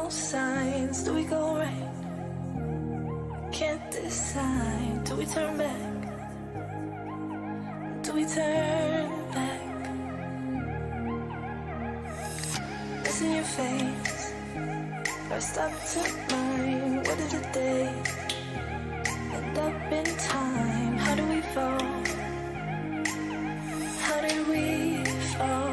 no signs. Do we go right? Can't decide. Do we turn back? Do we turn back? It's in your face. First up to mine. What did the day end up in time? How do we fall? How did we fall?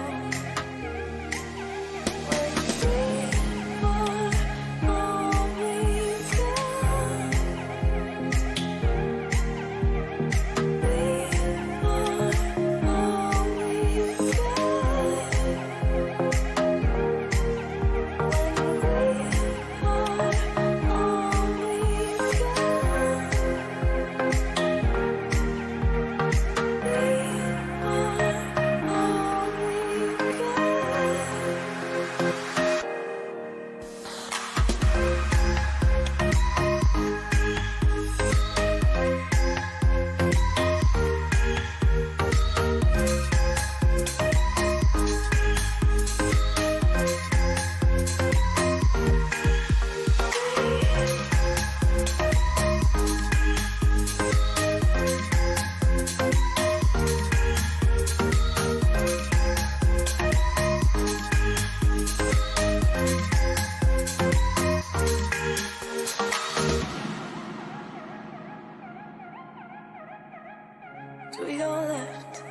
Do we go left?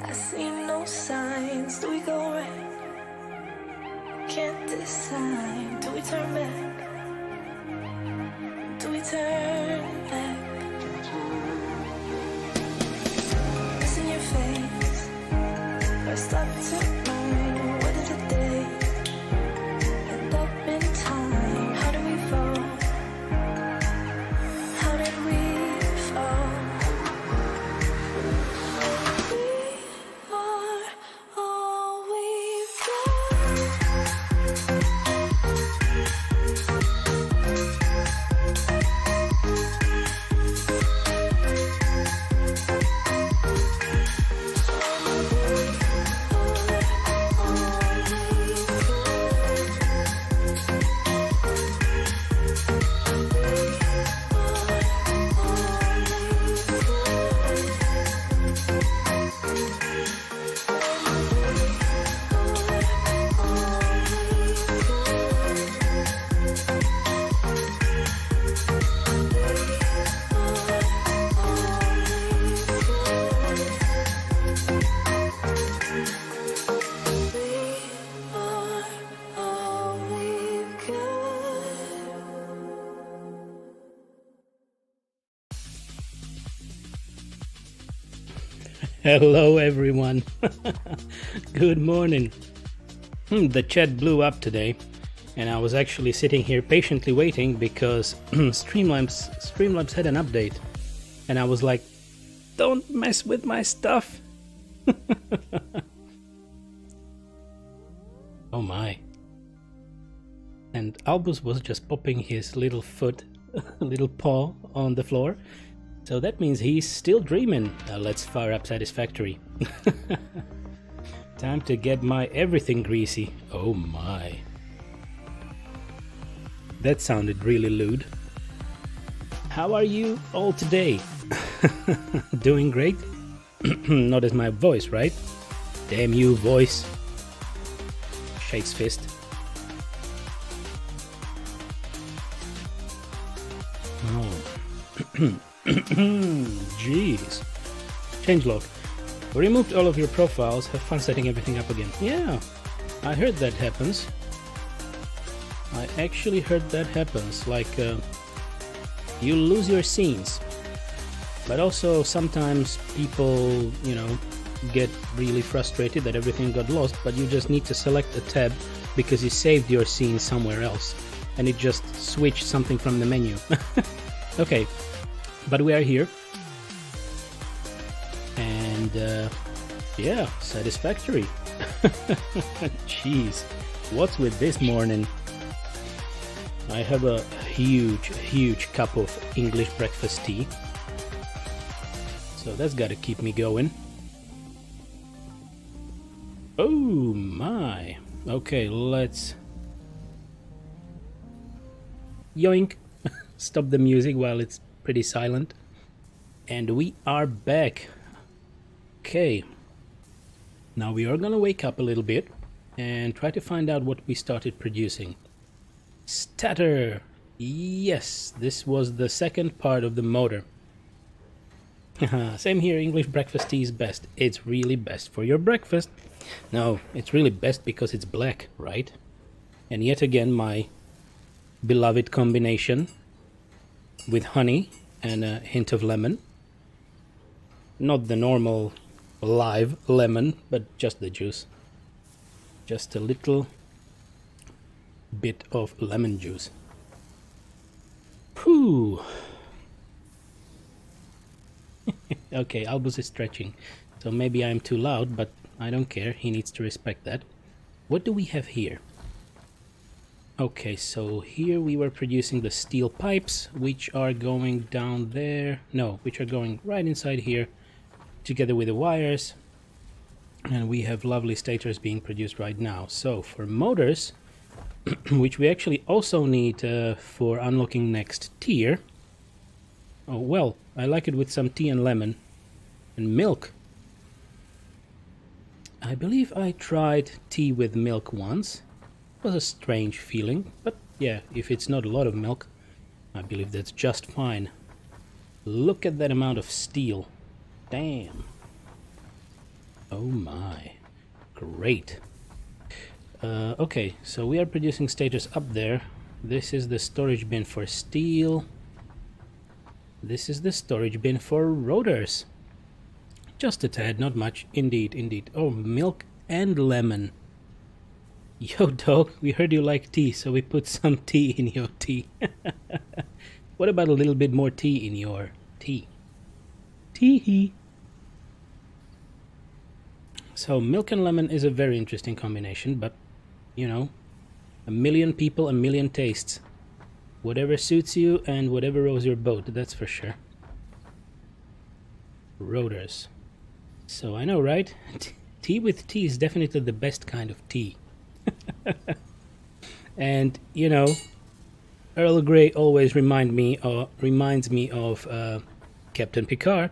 I see no signs. Do we go right? Can't decide. Do we turn back? Do we turn back? It's in your face. First up to mine. What did the day end up in time? How do we fall? How did we fall? Hello everyone. Good morning. The chat blew up today and I was actually sitting here patiently waiting because Streamlabs had an update and I was like, don't mess with my stuff. Oh my. And Albus was just popping his little foot, little paw on the floor. So that means he's still dreaming. Let's fire up Satisfactory. Time to get my everything greasy. Oh my. That sounded really lewd. How are you all today? Doing great? Not as my voice, right? Damn you, voice. Shakes fist. Oh. Jeez. Changelog. We removed all of your profiles. Have fun setting everything up again. Yeah, I heard that happens. I actually heard that happens. Like, you lose your scenes. But also sometimes people, you know, get really frustrated that everything got lost, but you just need to select a tab because you saved your scene somewhere else. And it just switched something from the menu. Okay. But we are here, and yeah, Satisfactory. Jeez, what's with this morning? I have a huge cup of English breakfast tea, so that's gotta keep me going. Oh my. Okay, let's yoink, stop the music while it's pretty silent. And we are back. Okay. Now we are gonna wake up a little bit and try to find out what we started producing. Statter! Yes, this was the second part of the motor. Same here, English breakfast tea is best. It's really best for your breakfast. No, it's really best because it's black, right? And yet again, my beloved combination with honey and a hint of lemon. Not the normal live lemon, but just the juice. Just a little bit of lemon juice. Whew. Okay, Albus is stretching, so maybe I'm too loud, but I don't care. He needs to respect that. What do we have here? Okay, so here we were producing the steel pipes, which are going down there. No, which are going right inside here, together with the wires. And we have lovely stators being produced right now. So for motors, which we actually also need for unlocking next tier. Oh, well, I like it with some tea and lemon and milk. I believe I tried tea with milk once. It was a strange feeling, but yeah, if it's not a lot of milk, I believe that's just fine. Look at that amount of steel. Damn. Oh my. Great. Okay, so we are producing stators up there. This is the storage bin for steel. This is the storage bin for rotors. Just a tad, not much. Indeed, indeed. Oh, milk and lemon. Yo, dog, we heard you like tea, so we put some tea in your tea. What about a little bit more tea in your tea? Tea. So milk and lemon is a very interesting combination, but, you know, a million people, a million tastes. Whatever suits you and whatever rows your boat, that's for sure. Rotors. So I know, right? Tea with tea is definitely the best kind of tea. And, you know, Earl Grey always reminds me of Captain Picard.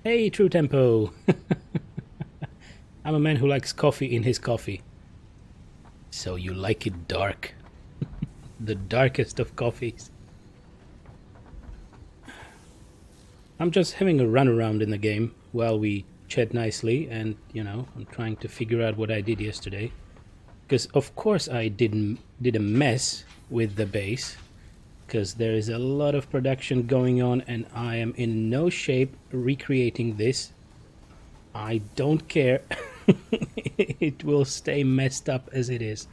Hey, True Tempo! I'm a man who likes coffee in his coffee. So you like it dark. The darkest of coffees. I'm just having a run around in the game while we chat nicely, and, you know, I'm trying to figure out what I did yesterday. Because of course I did a mess with the base, because there is a lot of production going on and I am in no shape recreating this. I don't care. It will stay messed up as it is,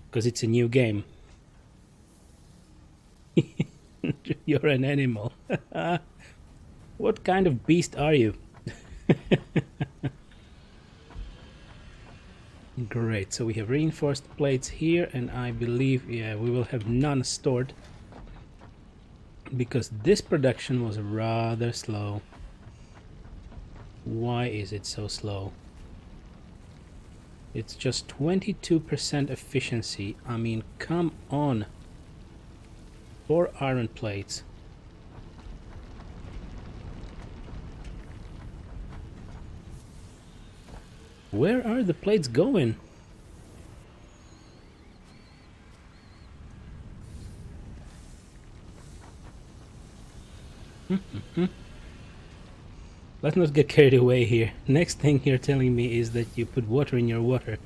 because it's a new game. You're an animal. What kind of beast are you? Great, so we have reinforced plates here, and I believe, yeah, we will have none stored, because this production was rather slow. Why is it so slow? It's just 22% efficiency. I mean, come on. 4 iron plates. Where are the plates going? Let's not get carried away here. Next thing you're telling me is that you put water in your water,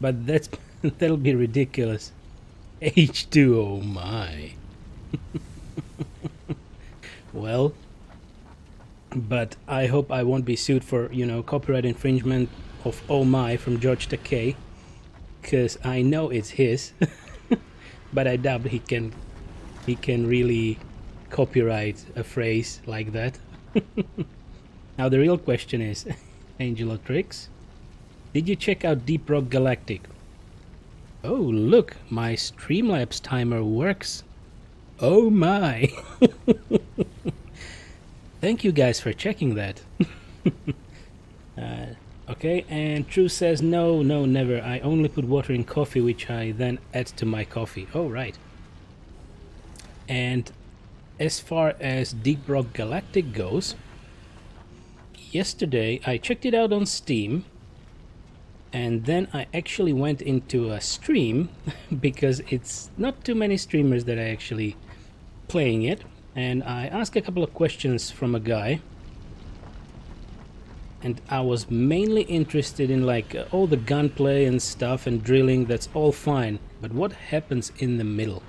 but that'll be ridiculous. H2, oh my. Well, but I hope I won't be sued for, you know, copyright infringement of Oh My from George Takei, because I know it's his, but I doubt he can really copyright a phrase like that. Now the real question is, Angelotrix, did you check out Deep Rock Galactic? Oh look, my Streamlabs timer works. Oh my. Thank you guys for checking that. Okay, and True says no, never. I only put water in coffee, which I then add to my coffee. Oh, right. And as far as Deep Rock Galactic goes, yesterday I checked it out on Steam, and then I actually went into a stream because it's not too many streamers that are actually playing it, and I asked a couple of questions from a guy, and I was mainly interested in like all the gunplay and stuff and drilling. That's all fine, but what happens in the middle?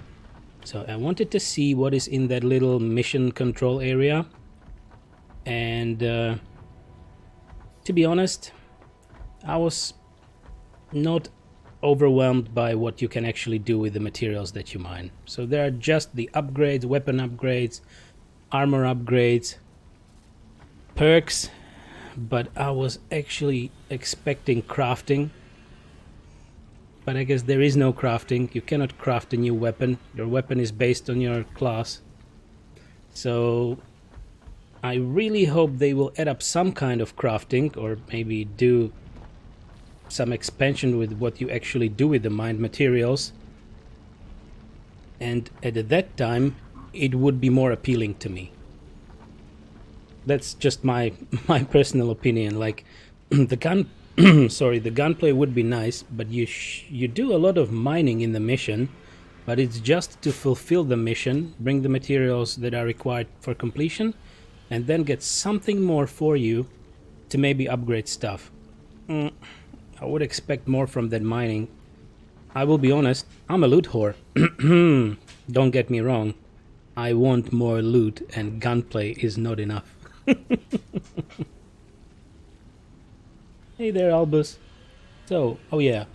So I wanted to see what is in that little mission control area, and to be honest, I was not overwhelmed by what you can actually do with the materials that you mine. So there are just the upgrades, weapon upgrades, armor upgrades, perks, but I was actually expecting crafting. But I guess there is no crafting. You cannot craft a new weapon. Your weapon is based on your class. So I really hope they will add up some kind of crafting, or maybe do some expansion with what you actually do with the mined materials. And at that time, it would be more appealing to me. That's just my personal opinion. Like the gunplay would be nice, but you do a lot of mining in the mission, but it's just to fulfill the mission, bring the materials that are required for completion, and then get something more for you to maybe upgrade stuff. I would expect more from that mining. I will be honest, I'm a loot whore. Don't get me wrong. I want more loot, and gunplay is not enough. Hey there, Albus. So, oh yeah,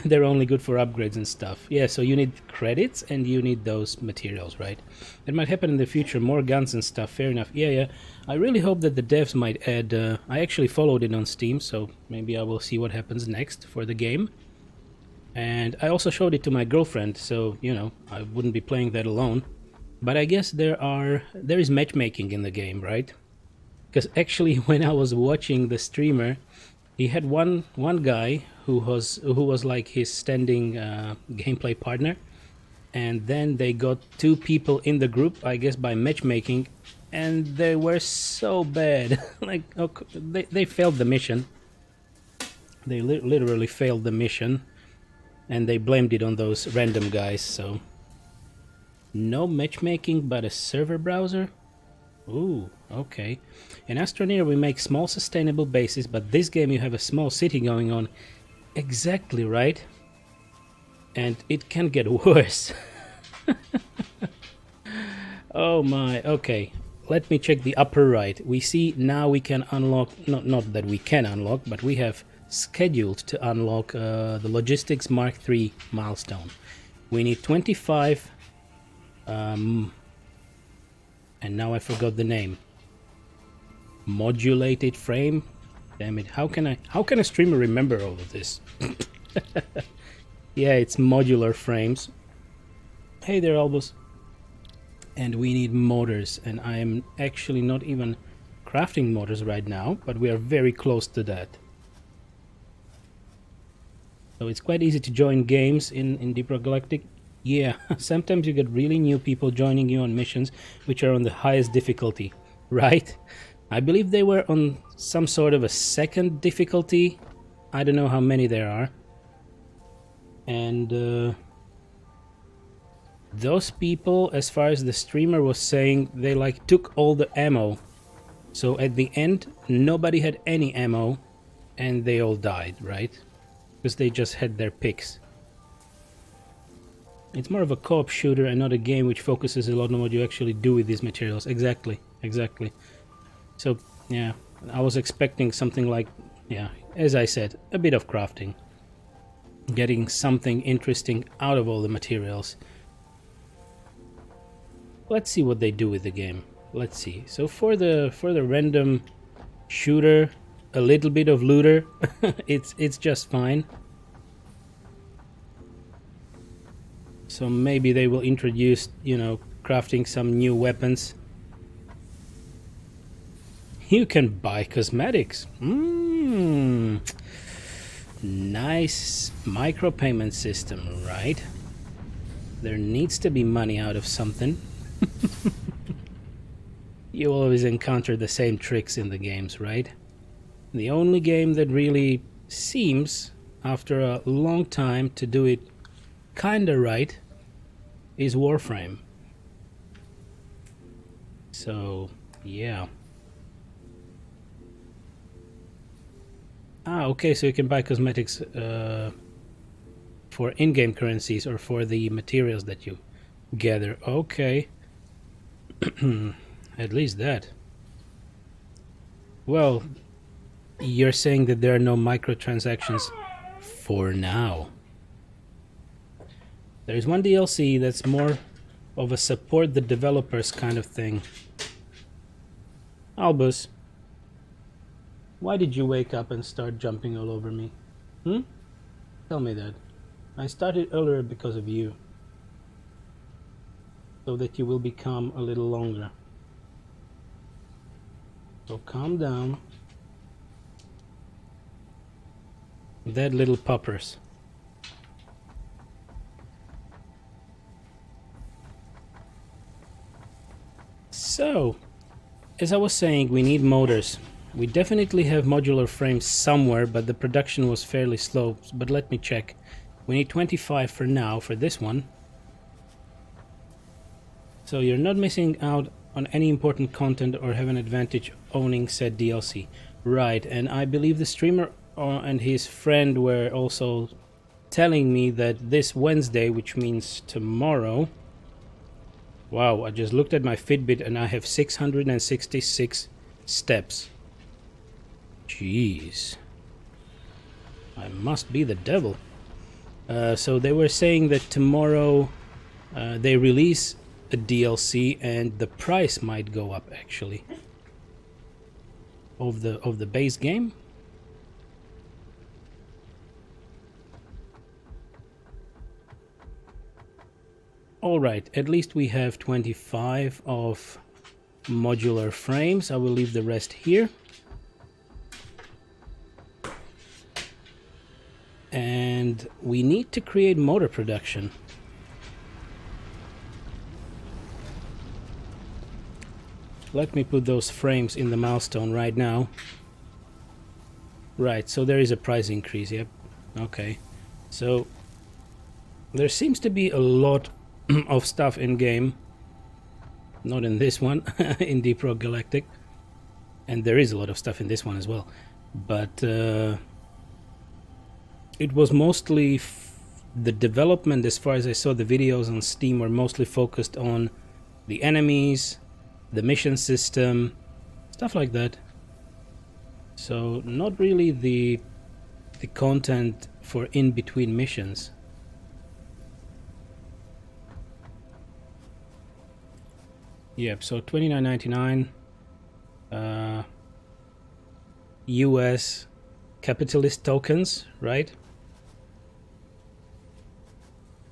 they're only good for upgrades and stuff. Yeah, so you need credits and you need those materials, right? It might happen in the future, more guns and stuff, fair enough. Yeah. I really hope that the devs might add... I actually followed it on Steam, so maybe I will see what happens next for the game. And I also showed it to my girlfriend, so, you know, I wouldn't be playing that alone. But I guess there is matchmaking in the game, right? Because actually, when I was watching the streamer, he had one guy who was like his standing gameplay partner, and then they got two people in the group, I guess by matchmaking, and they were so bad. Like, okay, they failed the mission. They literally failed the mission, and they blamed it on those random guys. So no matchmaking, but a server browser. Ooh, okay. In Astroneer we make small sustainable bases, but this game you have a small city going on. Exactly right. And it can get worse. Oh my, okay. Let me check the upper right. We see now we can unlock, not that we can unlock, but we have scheduled to unlock the Logistics Mark III milestone. We need 25... and now I forgot the name. Modulated frame? Damn it, how can a streamer remember all of this? Yeah, it's modular frames. Hey there, Albus. And we need motors, and I am actually not even crafting motors right now, but we are very close to that. So it's quite easy to join games in Deep Rock Galactic. Yeah, sometimes you get really new people joining you on missions which are on the highest difficulty, right? I believe they were on some sort of a second difficulty. I don't know how many there are. And those people, as far as the streamer was saying, they like took all the ammo. So at the end, nobody had any ammo and they all died, right? Because they just had their picks. It's more of a co-op shooter and not a game which focuses a lot on what you actually do with these materials. Exactly. So, yeah, I was expecting something like, yeah, as I said, a bit of crafting. Getting something interesting out of all the materials. Let's see what they do with the game. Let's see. So for the random shooter, a little bit of looter, it's just fine. So maybe they will introduce, you know, crafting some new weapons. You can buy cosmetics. Nice micropayment system, right? There needs to be money out of something. You always encounter the same tricks in the games, right? The only game that really seems, after a long time, to do it kinda right is Warframe. So, yeah. Ah, okay, so you can buy cosmetics for in-game currencies or for the materials that you gather. Okay. At least that. Well, you're saying that there are no microtransactions for now. There's one DLC that's more of a support the developers kind of thing. Albus, why did you wake up and start jumping all over me? Tell me that. I started earlier because of you. So that you will become a little longer. So calm down. Dead little puppers. So, as I was saying, we need motors. We definitely have modular frames somewhere, but the production was fairly slow. But let me check. We need 25 for now, for this one. So you're not missing out on any important content or have an advantage owning said DLC. Right, and I believe the streamer and his friend were also telling me that this Wednesday, which means tomorrow... Wow, I just looked at my Fitbit and I have 666 steps. Jeez. I must be the devil. So they were saying that tomorrow they release a DLC and the price might go up actually. Of the base game. Alright, at least we have 25 of modular frames. I will leave the rest here. And we need to create motor production. Let me put those frames in the milestone right now. Right, so there is a price increase, yep. Okay. So there seems to be a lot of stuff in game. Not in this one, in Deep Rock Galactic. And there is a lot of stuff in this one as well. But it was mostly the development, as far as I saw the videos on Steam, were mostly focused on the enemies, the mission system, stuff like that. So not really the content for in-between missions. Yep, so $29.99 US capitalist tokens, right?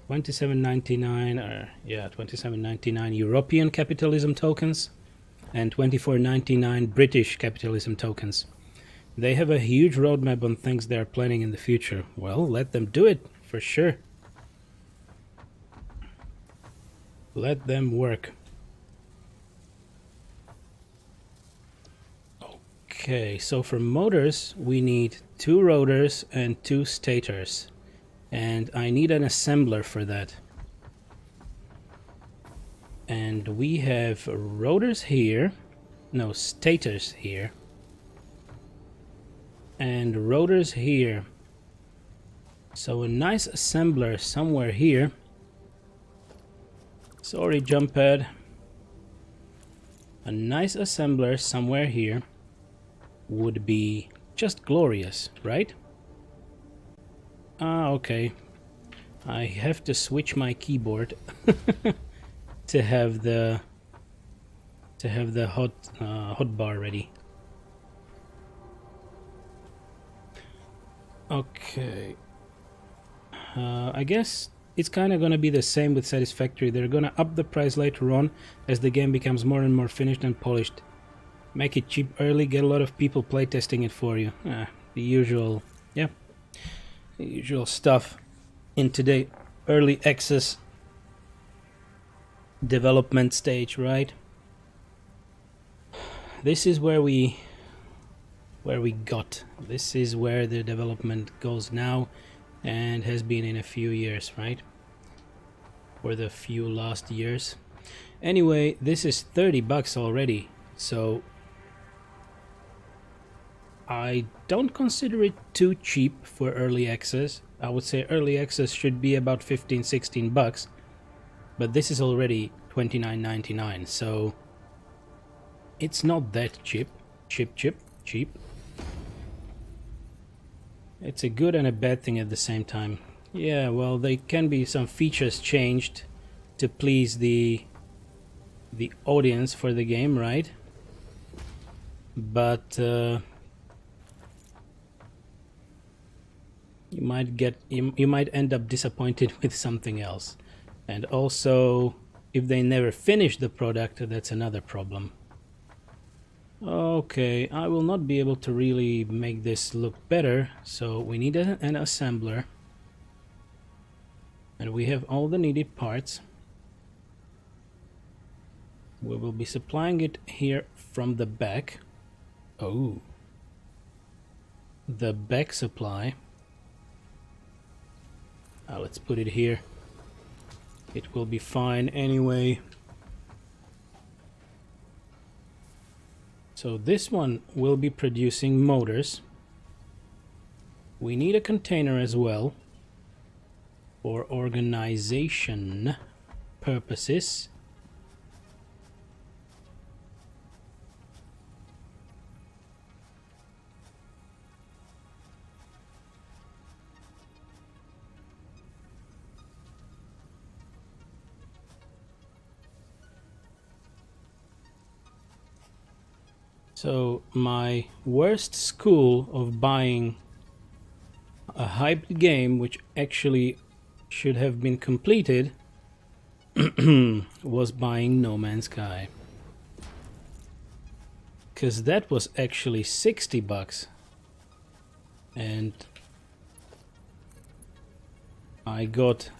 $27.99 $27.99 European capitalism tokens and $24.99 British capitalism tokens. They have a huge roadmap on things they are planning in the future. Well, let them do it, for sure. Let them work. Okay, so for motors, we need 2 rotors and 2 stators. And I need an assembler for that. And we have rotors here. No, stators here. And rotors here. So a nice assembler somewhere here. Sorry, jump pad. A nice assembler somewhere here would be just glorious, right? Ah, okay. I have to switch my keyboard to have the hotbar ready. Okay. I guess it's kind of going to be the same with Satisfactory. They're going to up the price later on as the game becomes more and more finished and polished. Make it cheap early, get a lot of people playtesting it for you. The usual, yeah, the usual stuff in today early access development stage, right? This is where we got. This is where the development goes now and has been in a few years, right? For the few last years. Anyway, this is $30 already, so I don't consider it too cheap for early access. I would say early access should be about $15-16, but this is already $29.99, so it's not that cheap. Cheap. It's a good and a bad thing at the same time. Yeah, well, there can be some features changed to please the audience for the game, right? But you might end up disappointed with something else. And also, if they never finish the product, that's another problem. Okay, I will not be able to really make this look better, so we need an assembler. And we have all the needed parts. We will be supplying it here from the back. Oh. The back supply. Let's put it here. It will be fine anyway. So this one will be producing motors. We need a container as well for organization purposes. So my worst school of buying a hyped game which actually should have been completed was buying No Man's Sky. Because that was actually $60. And I got...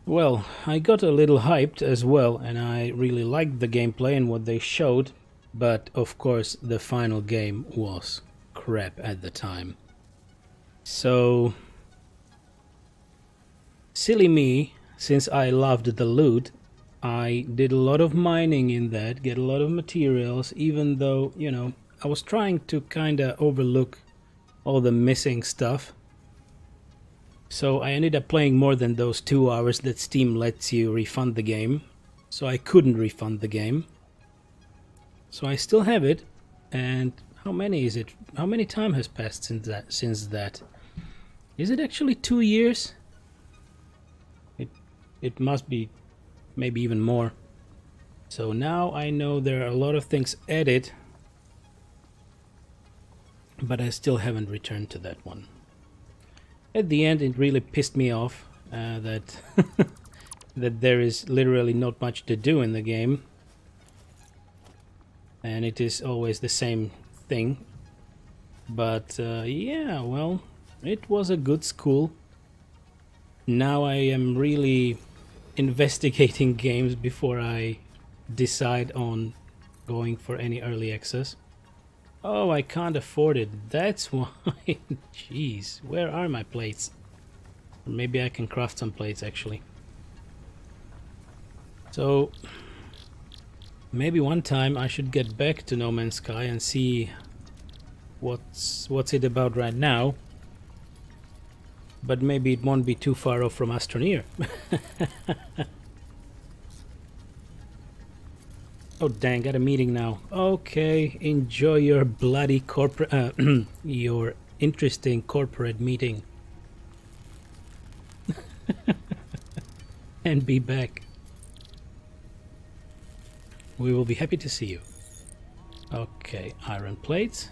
Well, I got a little hyped as well, and I really liked the gameplay and what they showed, but of course the final game was crap at the time. So, silly me, since I loved the loot, I did a lot of mining in that, get a lot of materials, even though, you know, I was trying to kinda overlook all the missing stuff. So I ended up playing more than those 2 hours that Steam lets you refund the game. So I couldn't refund the game. So I still have it. And how many is it? How many time has passed since that? Is it actually 2 years? It must be maybe even more. So now I know there are a lot of things added. But I still haven't returned to that one. At the end, it really pissed me off that that there is literally not much to do in the game, and it is always the same thing. But yeah, well, it was a good school. Now I am really investigating games before I decide on going for any early access. Oh, I can't afford it. That's why. Jeez, where are my plates? Or maybe I can craft some plates actually. So maybe one time I should get back to No Man's Sky and see what's it about right now. But maybe it won't be too far off from Astroneer. Oh dang, got a meeting now. Okay, enjoy your bloody corporate, your interesting corporate meeting. And be back. We will be happy to see you. Okay, iron plates.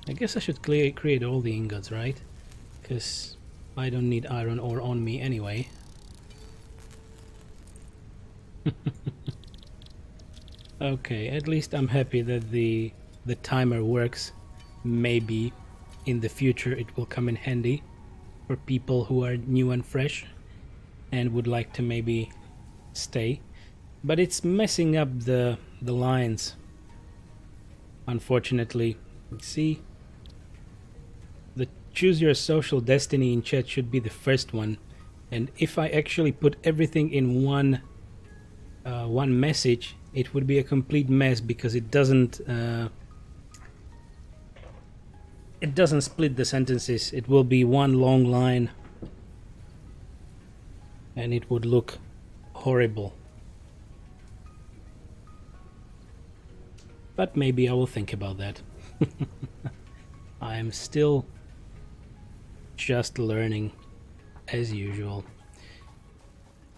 I guess I should create all the ingots, right? Because I don't need iron ore on me anyway. Okay, at least I'm happy that the timer works. Maybe in the future it will come in handy for people who are new and fresh. and would like to maybe stay, but it's messing up the lines, unfortunately. See, the choose your social destiny in chat should be the first one, and if I actually put everything in one message, it would be a complete mess because it doesn't split the sentences. It will be one long line and it would look horrible. But maybe I will think about that. I am still just learning as usual.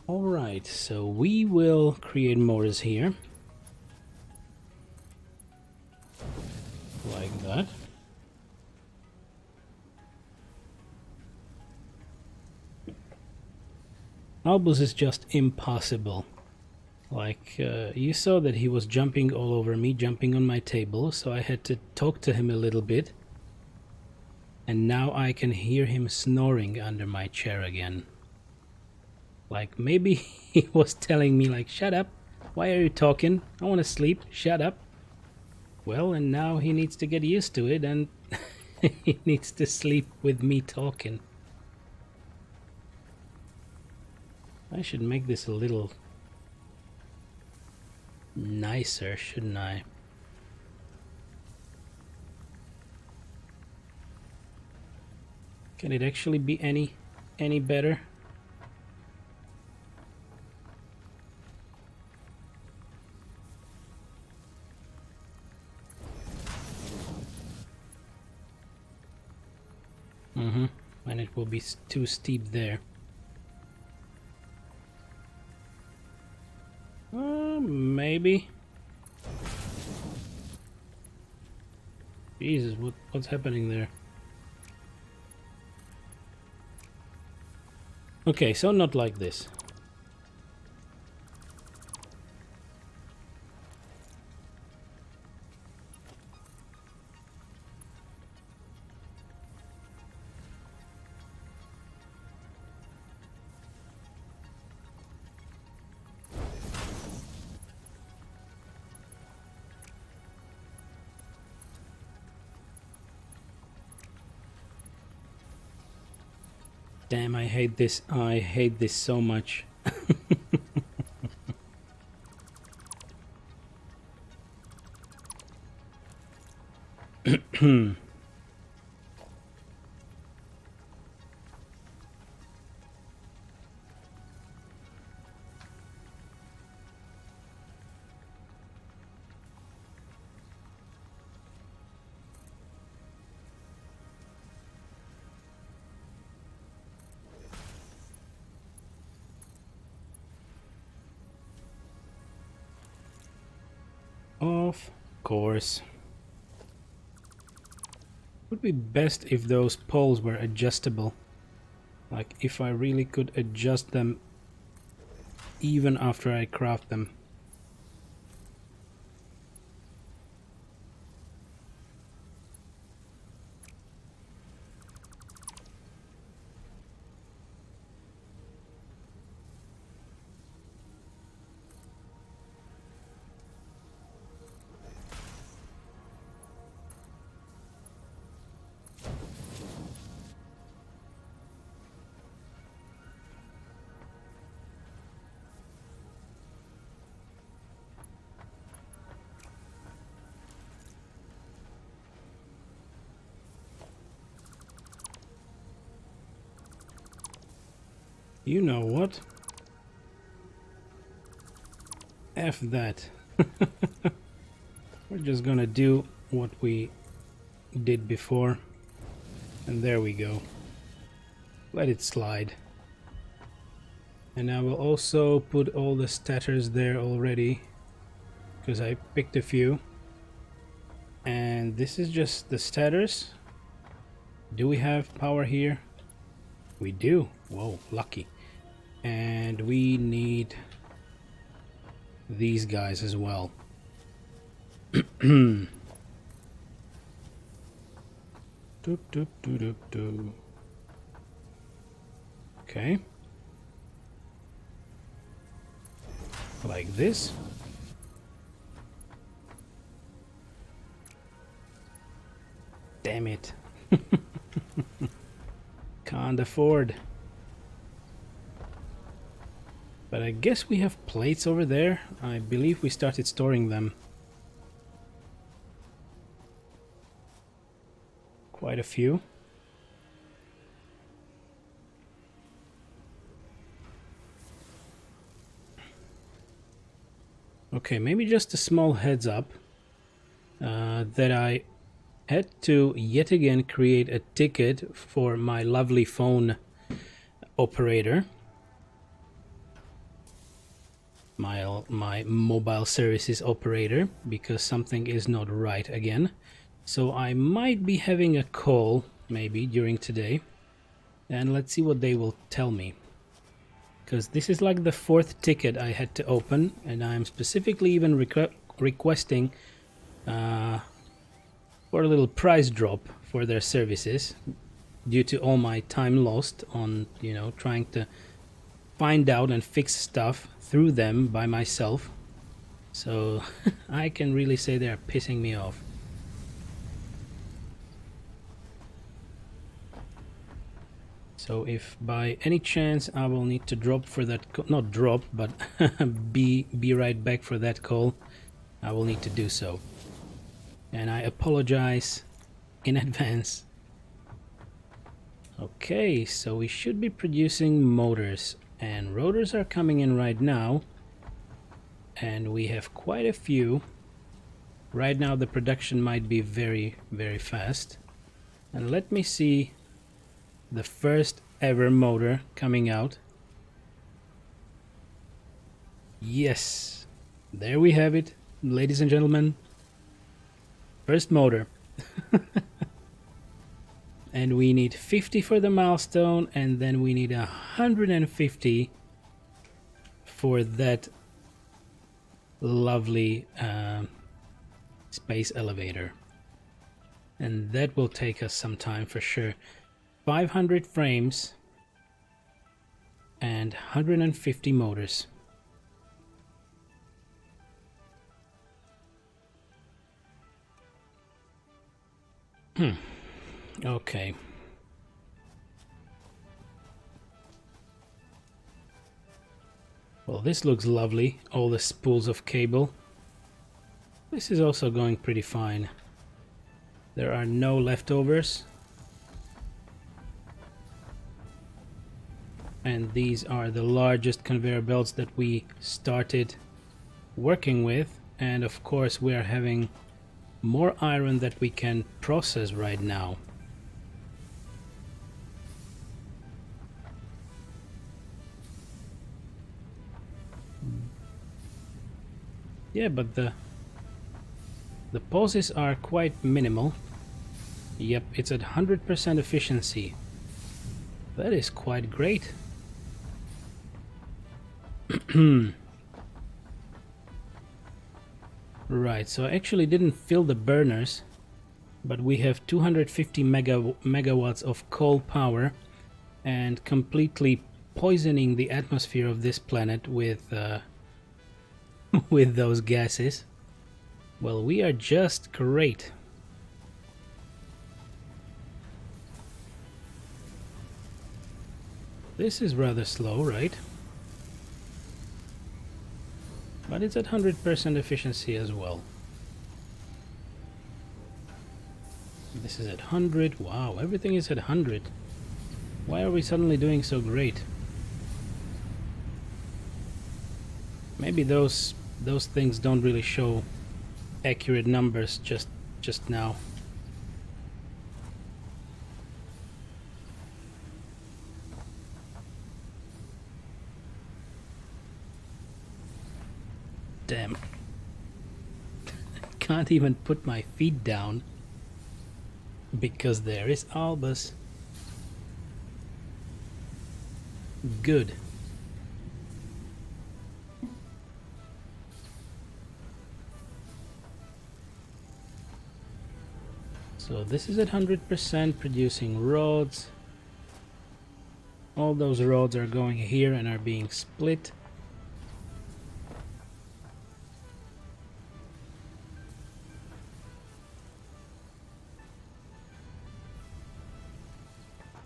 Alright, so we will create motors here. Like that. Albus is just impossible. Like, you saw that he was jumping all over me, jumping on my table, so I had to talk to him a little bit. And now I can hear him snoring under my chair again. Like, maybe he was telling me, like, shut up, why are you talking? I want to sleep, shut up. Well, and now he needs to get used to it, and he needs to sleep with me talking. I should make this a little nicer, shouldn't I? Can it actually be any better? And it will be too steep there. Maybe. Jesus, what's happening there? Okay, so not like this. Damn, I hate this. I hate this so much. Of course. Would be best if those poles were adjustable. Like if I really could adjust them even after I craft them. You know what? F that. We're just gonna do what we did before. And there we go. Let it slide. And I will also put all the stators there already, because I picked a few. And this is just the stators. Do we have power here? We do. Whoa, lucky. And we need these guys as well. Doop, doop, doop, doop, doop. Okay. like this. Damn it. Can't afford. But I guess we have plates over there. I believe we started storing them. Quite a few. Okay, maybe just a small heads up that I had to yet again create a ticket for my lovely phone operator. My mobile services operator, because something is not right again. So I might be having a call maybe during today, and let's see what they will tell me. Because this is like the 4th ticket I had to open, and I'm specifically even requesting for a little price drop for their services due to all my time lost on, you know, trying to find out and fix stuff through them by myself. So I can really say they are pissing me off. So if by any chance I will need to drop for that, not drop, but be right back for that call, I will need to do so. And I apologize in advance. Okay, so we should be producing motors, and rotors are coming in right now. And we have quite a few. Right now the production might be very, very fast. And let me see the first ever motor coming out. Yes, there we have it, ladies and gentlemen. First motor. And we need 50 for the milestone, and then we need 150 for that lovely space elevator. And that will take us some time for sure. 500 frames and 150 motors. Okay. Well, this looks lovely, all the spools of cable. This is also going pretty fine. There are no leftovers. And these are the largest conveyor belts that we started working with. And of course we are having more iron that we can process right now. Yeah, but the pauses are quite minimal. Yep, it's at 100% efficiency. That is quite great. Right, so I actually didn't fill the burners, but we have 250 megawatts of coal power and completely poisoning the atmosphere of this planet with with those gases. Well, we are just great. This is rather slow, right? But it's at 100% efficiency as well. This is at 100. Wow, everything is at 100. Why are we suddenly doing so great? Maybe those things don't really show accurate numbers just now. Damn. Can't even put my feet down because there is Albus. Good. So this is at 100% producing rods. All those rods are going here and are being split.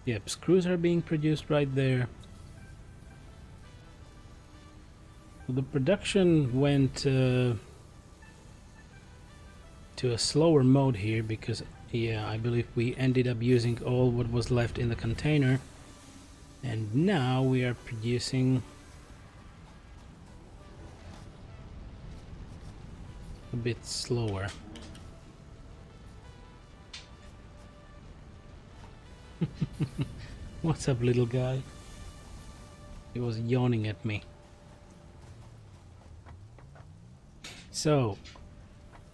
Yep, screws are being produced right there. The production went to a slower mode here because, yeah, I believe we ended up using all what was left in the container, and now we are producing a bit slower. What's up, little guy? He was yawning at me. So,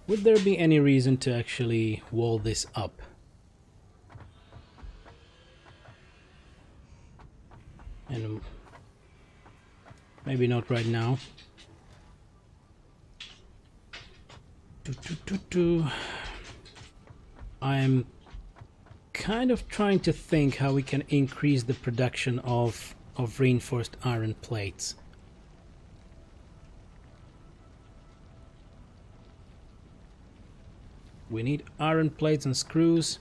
would there be any reason to actually wall this up? And maybe not right now. I'm kind of trying to think how we can increase the production of reinforced iron plates. We need iron plates and screws.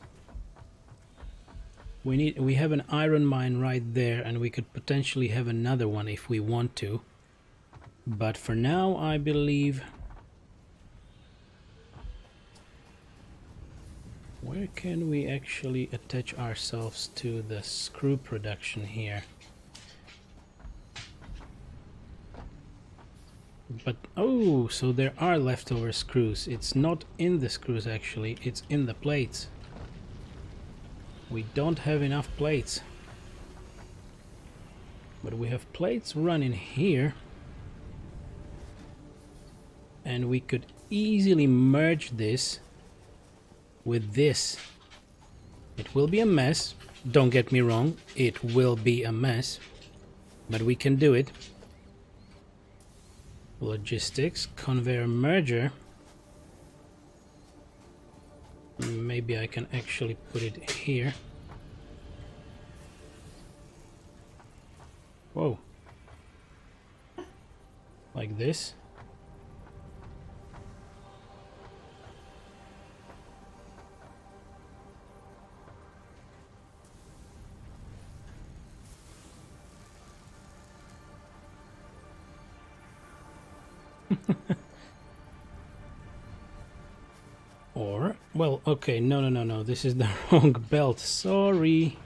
We have an iron mine right there, and we could potentially have another one if we want to. But for now, I believe... Where can we actually attach ourselves to the screw production here? But, oh, so there are leftover screws. It's not in the screws actually, it's in the plates. We don't have enough plates. But we have plates running here. And we could easily merge this with this. It will be a mess, don't get me wrong, it will be a mess, but we can do it. Logistics, conveyor merger. Maybe I can actually put it here. Whoa. Like this. Or, well, okay, no, this is the wrong belt, sorry.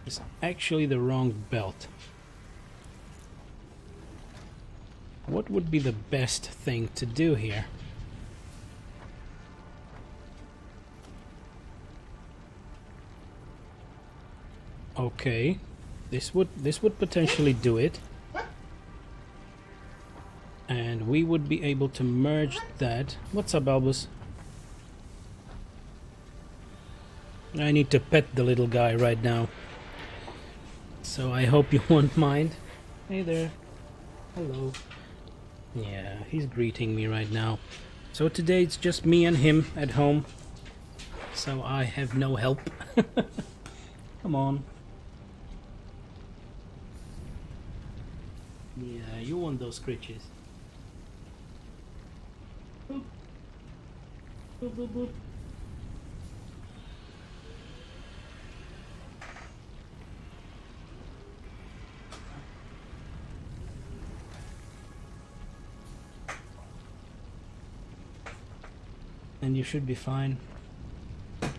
It's actually the wrong belt. What would be the best thing to do here? Okay, this would potentially do it. And we would be able to merge that. What's up, Albus? I need to pet the little guy right now. So I hope you won't mind. Hey there. Hello. Yeah, he's greeting me right now. So today it's just me and him at home. So I have no help. Come on. Yeah, you want those scritches. Boop. Boop, boop, boop. And you should be fine.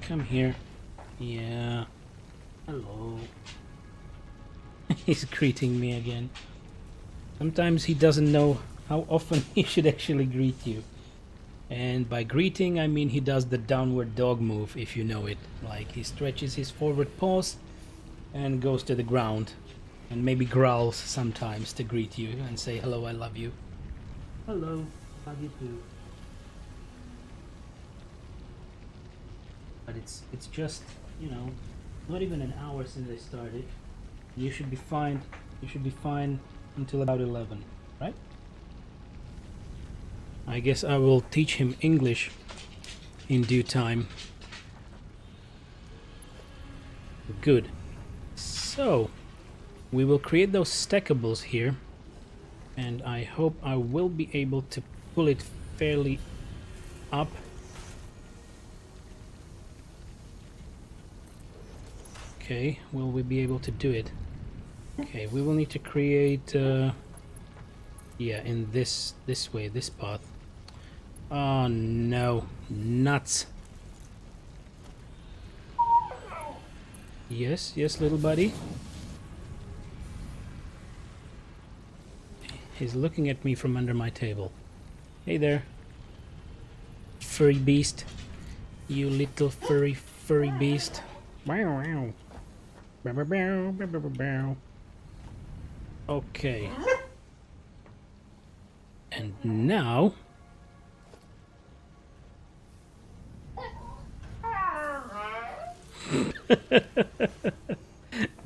Come here. Yeah. Hello. He's greeting me again. Sometimes he doesn't know how often he should actually greet you. And by greeting, I mean he does the downward dog move, if you know it. Like he stretches his forward paws and goes to the ground. And maybe growls sometimes to greet you and say, hello, I love you. Hello, love you too. But it's just, you know, not even an hour since I started. You should be fine. You should be fine until about 11, right? I guess I will teach him English in due time. Good. So, we will create those stackables here, and I hope I will be able to pull it fairly up. Okay, will we be able to do it? Okay, we will need to create yeah, in this way, this path. Oh no, nuts. Yes, yes, little buddy. He's looking at me from under my table. Hey there, furry beast. You little furry beast. Wow, wow. Bow, bow, bow, bow, bow, bow, bow. Okay. And now...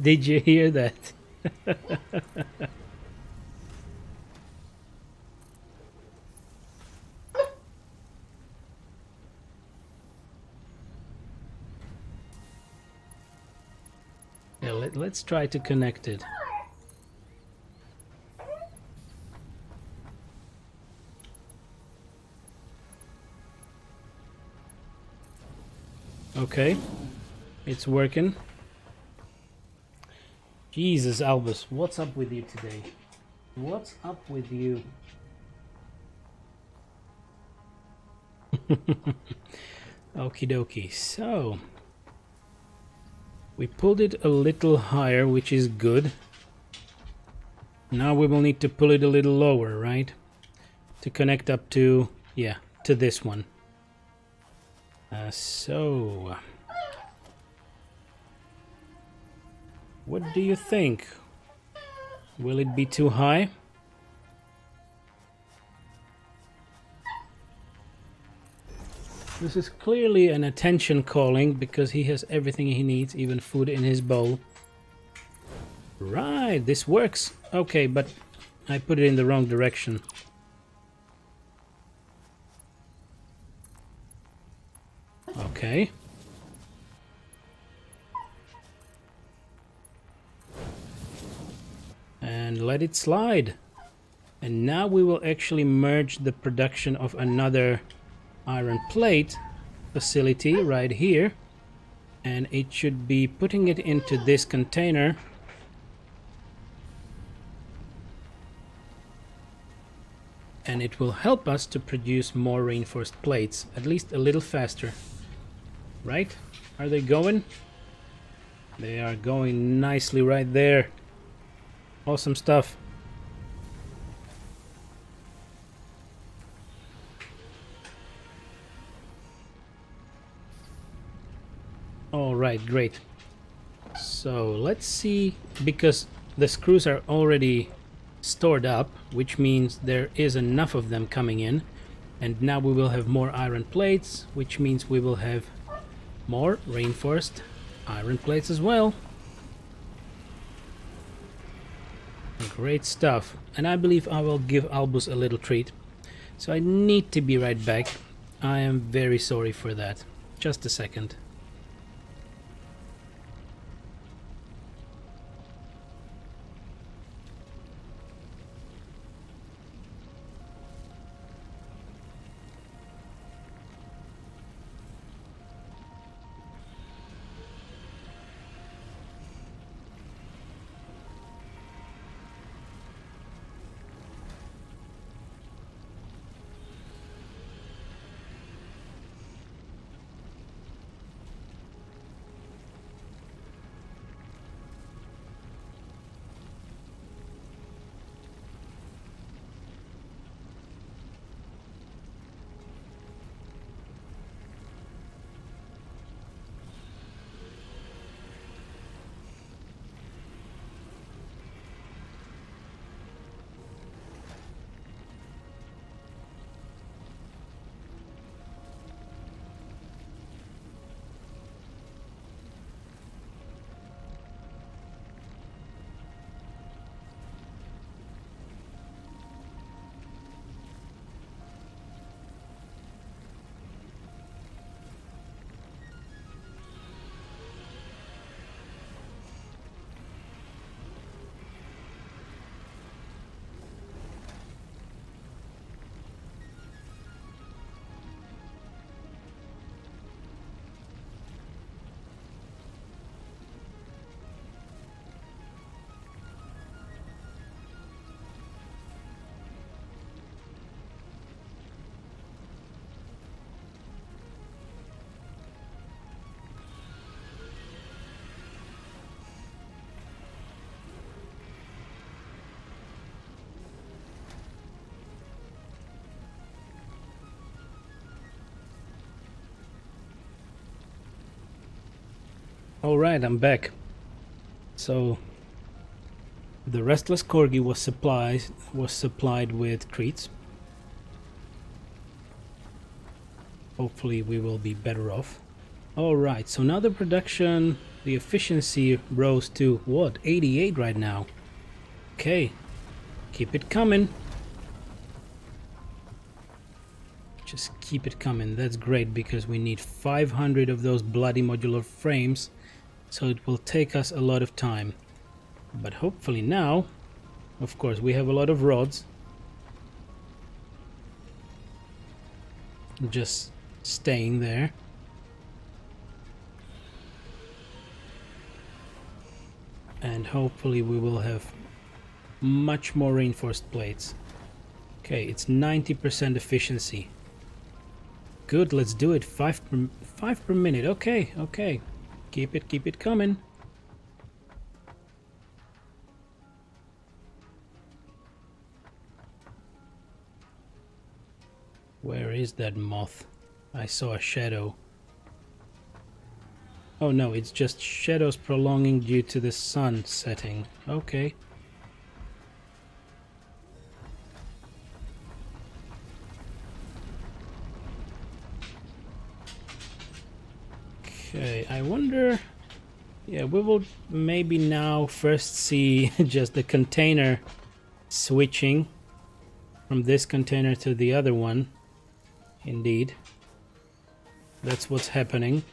Did you hear that? Yeah, let's try to connect it. Okay, it's working. Jesus, Albus, what's up with you today? What's up with you? Okie dokie, so we pulled it a little higher, which is good. Now we will need to pull it a little lower, right? To connect up to, yeah, to this one. So, what do you think? Will it be too high? This is clearly an attention calling because he has everything he needs, even food in his bowl. Right, this works. Okay, but I put it in the wrong direction. Okay. And let it slide. And now we will actually merge the production of another iron plate facility right here. And it should be putting it into this container. And it will help us to produce more reinforced plates, at least a little faster. Right? Are they going? They are going nicely right there. Awesome stuff. All right, great. So let's see, because the screws are already stored up, which means there is enough of them coming in. And now we will have more iron plates, which means we will have more reinforced iron plates as well. Great stuff. And I believe I will give Albus a little treat. So I need to be right back. I am very sorry for that. Just a second. Alright, I'm back. So the restless corgi was supplied with treats. Hopefully we will be better off. Alright, so now the production, the efficiency rose to what? 88 right now. Okay, keep it coming. Just keep it coming. That's great because we need 500 of those bloody modular frames, so it will take us a lot of time. But hopefully now, of course, we have a lot of rods. Just staying there. And hopefully we will have much more reinforced plates. Okay, it's 90% efficiency. Good, let's do it. 5 per minute. Okay, okay. Keep it coming. Where is that moth? I saw a shadow. Oh no, it's just shadows prolonging due to the sun setting. Okay. Okay, I wonder... Yeah, we will maybe now first see just the container switching from this container to the other one. Indeed. That's what's happening.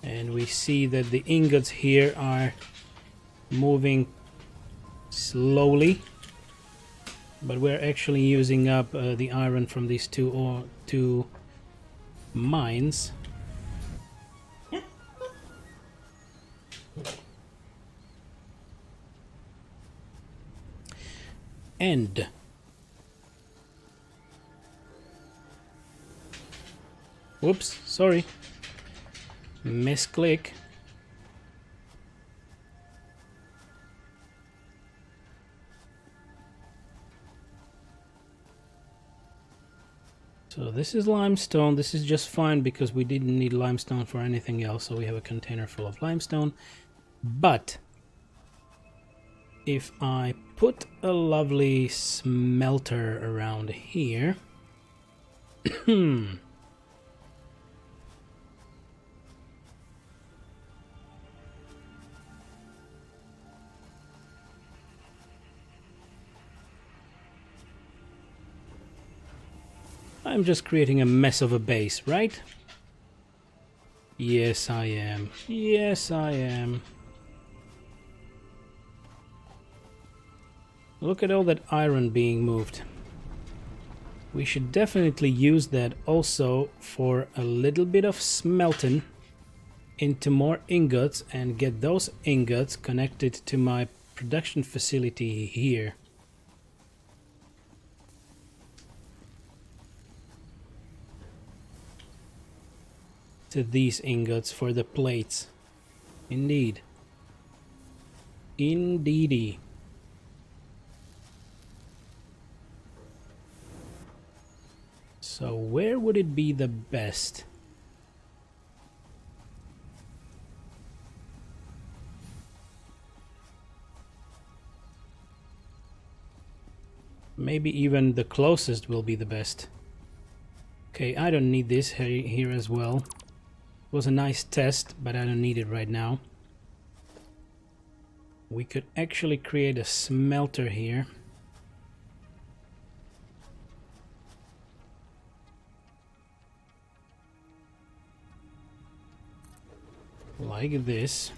And we see that the ingots here are moving slowly. But we're actually using up the iron from these two mines. And whoops, sorry. Misclick. So this is limestone. This is just fine because we didn't need limestone for anything else, so we have a container full of limestone. But if I put a lovely smelter around here, I'm just creating a mess of a base, right? Yes, I am. Yes, I am. Look at all that iron being moved. We should definitely use that also for a little bit of smelting into more ingots and get those ingots connected to my production facility here. To these ingots for the plates. Indeed. Indeedy. So where would it be the best? Maybe even the closest will be the best. Okay, I don't need this here as well. It was a nice test, but I don't need it right now. We could actually create a smelter here. Like this.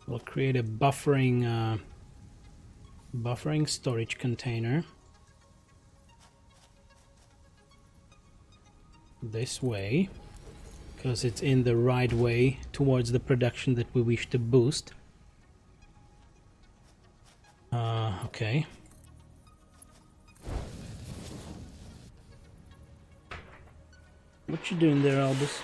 We'll create a buffering storage container. This way, because it's in the right way towards the production that we wish to boost. Okay. What you doing there, Albus?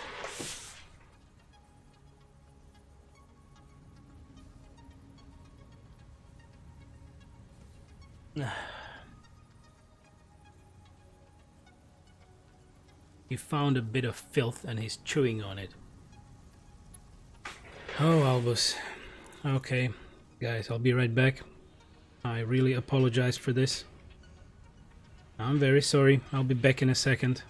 He found a bit of filth and he's chewing on it. Oh, Albus. Okay, guys, I'll be right back. I really apologize for this. I'm very sorry. I'll be back in a second.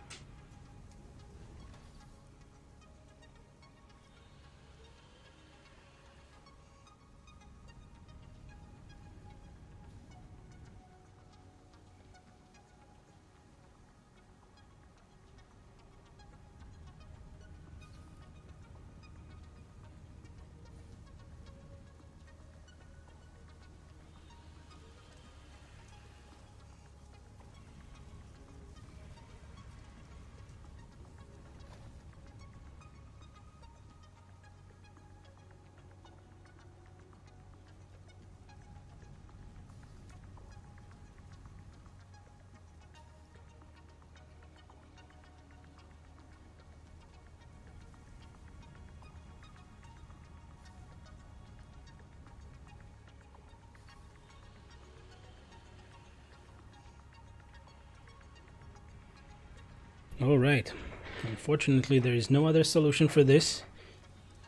Alright, unfortunately there is no other solution for this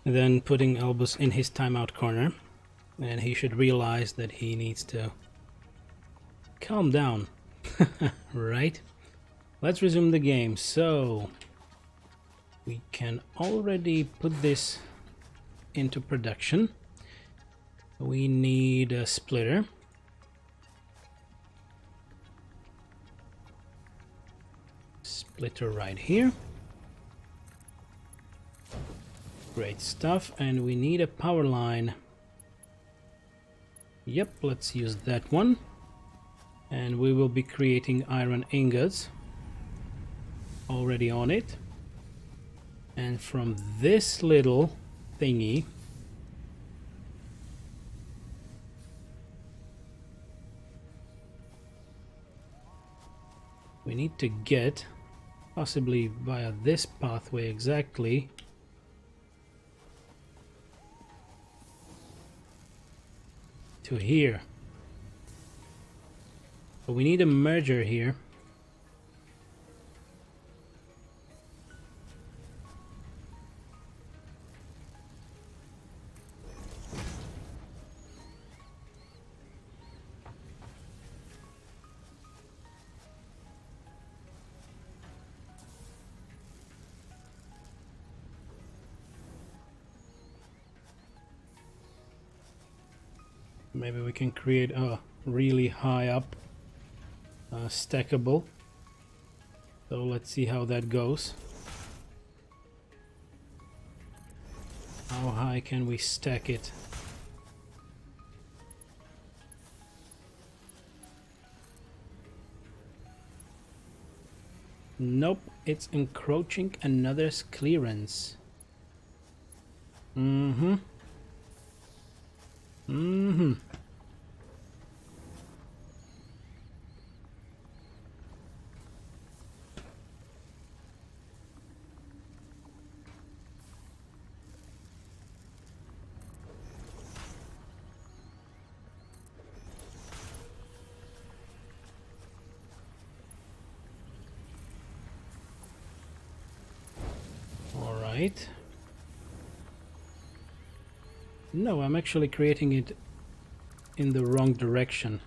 than putting Albus in his timeout corner, and he should realize that he needs to calm down. Right? Let's resume the game. So we can already put this into production. We need a splitter. Splitter right here. Great stuff. And we need a power line. Yep, let's use that one. And we will be creating iron ingots already on it. And from this little thingy, we need to get, possibly via this pathway exactly, to here. But we need a merger here. Maybe we can create a really high up stackable. So let's see how that goes. How high can we stack it? Nope, it's encroaching another's clearance. Mm-hmm. All right. No, I'm actually creating it in the wrong direction,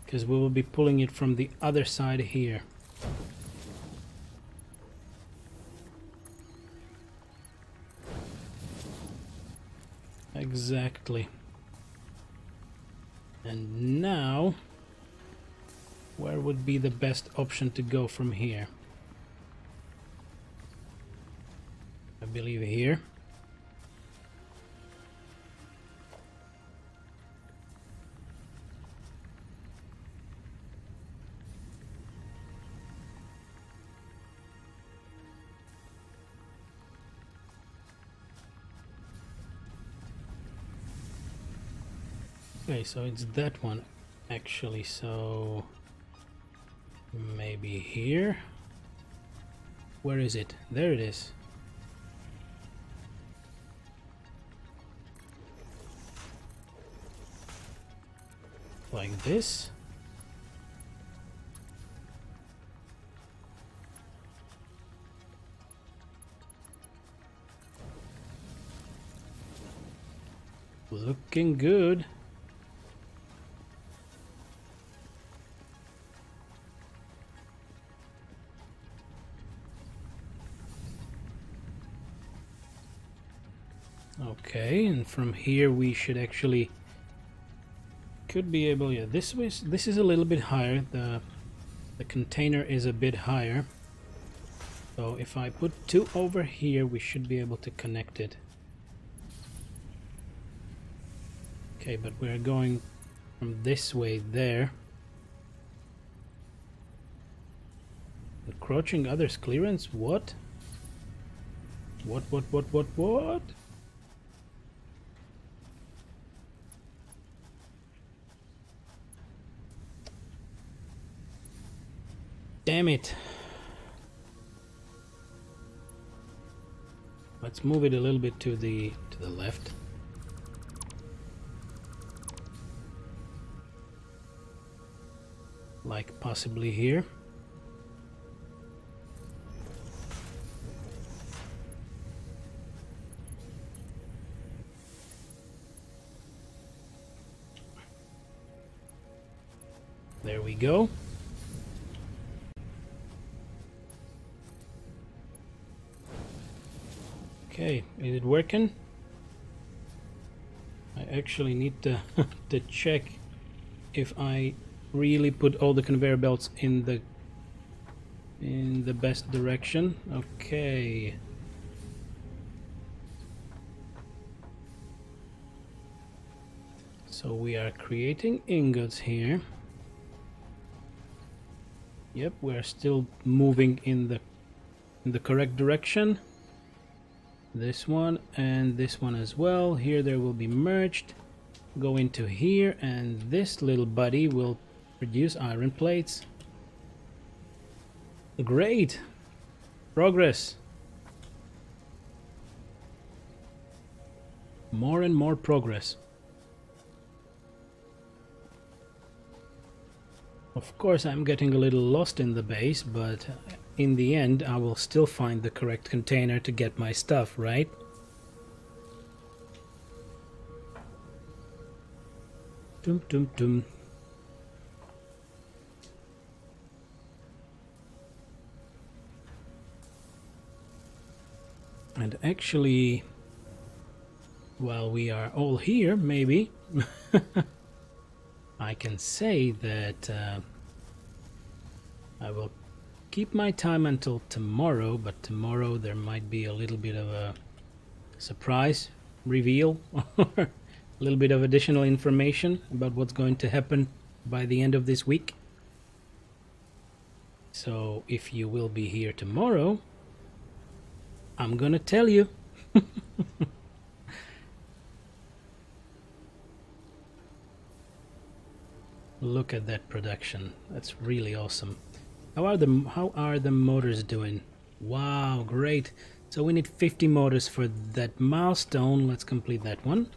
because we will be pulling it from the other side here. Exactly. And now, where would be the best option to go from here? I believe here. Okay, so it's that one actually, so maybe here. Where is it? There it is. Like this. Looking good. Okay, and from here we should actually could be able, yeah, this is a little bit higher. The container is a bit higher. So if I put 2 over here, we should be able to connect it. Okay, but we're going from this way there. Encroaching others clearance? What? What? Damn it. Let's move it a little bit to the left. Like possibly here. There we go. Okay, is it working? I actually need to to check if I really put all the conveyor belts in the best direction. Okay. So we are creating ingots here. Yep, we're still moving in the correct direction. This one and this one as well. Here they will be merged. Go into here, and this little buddy will produce iron plates. Great! Progress! More and more progress. Of course, I'm getting a little lost in the base, but in the end, I will still find the correct container to get my stuff, right? Dum dum dum. And actually, while we are all here, maybe I can say that I will keep my time until tomorrow, but tomorrow there might be a little bit of a surprise reveal or a little bit of additional information about what's going to happen by the end of this week. So if you will be here tomorrow, I'm gonna tell you. Look at that production. That's really awesome. How are the motors doing? Wow, great. So we need 50 motors for that milestone. Let's complete that one.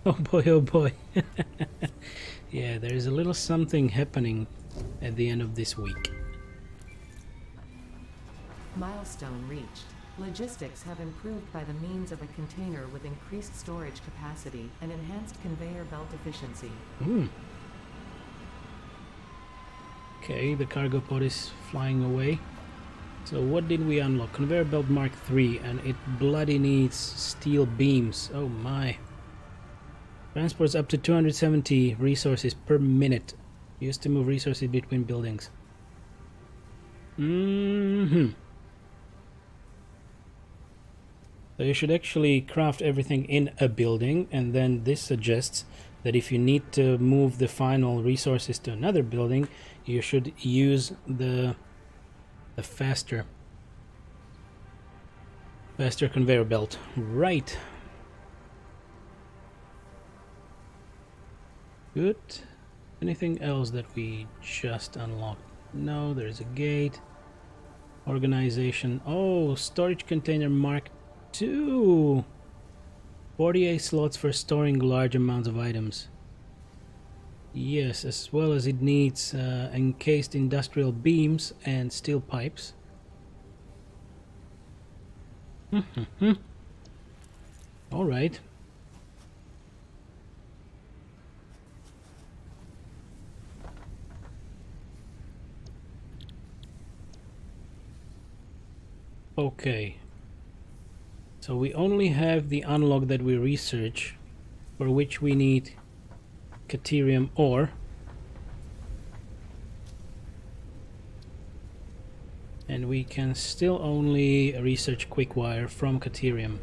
Oh boy, oh boy. Yeah, there's a little something happening at the end of this week. Milestone reached. Logistics have improved by the means of a container with increased storage capacity and enhanced conveyor belt efficiency. Okay, the cargo pod is flying away. So what did we unlock? Conveyor belt Mark III, and it bloody needs steel beams. Oh my. Transports up to 270 resources per minute. Used to move resources between buildings. So you should actually craft everything in a building, and then this suggests that if you need to move the final resources to another building, you should use the faster conveyor belt. Right. Good. Anything else that we just unlocked? No, there's a gate. Organization. Oh, storage container Mark II. 48 slots for storing large amounts of items. Yes, as well as it needs encased industrial beams and steel pipes. All right. Okay. So we only have the unlock that we research, for which we need Caterium ore. And we can still only research Quickwire from Caterium.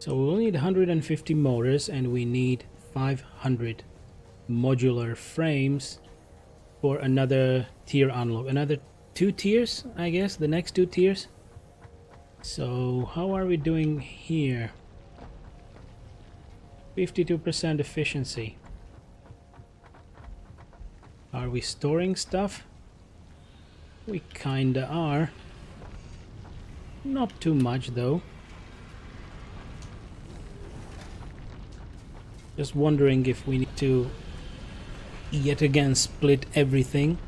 So we'll need 150 motors and we need 500 modular frames for another tier unlock. Another 2 tiers, I guess, the next 2 tiers. So how are we doing here? 52% efficiency. Are we storing stuff? We kinda are. Not too much though. Just wondering if we need to yet again split everything.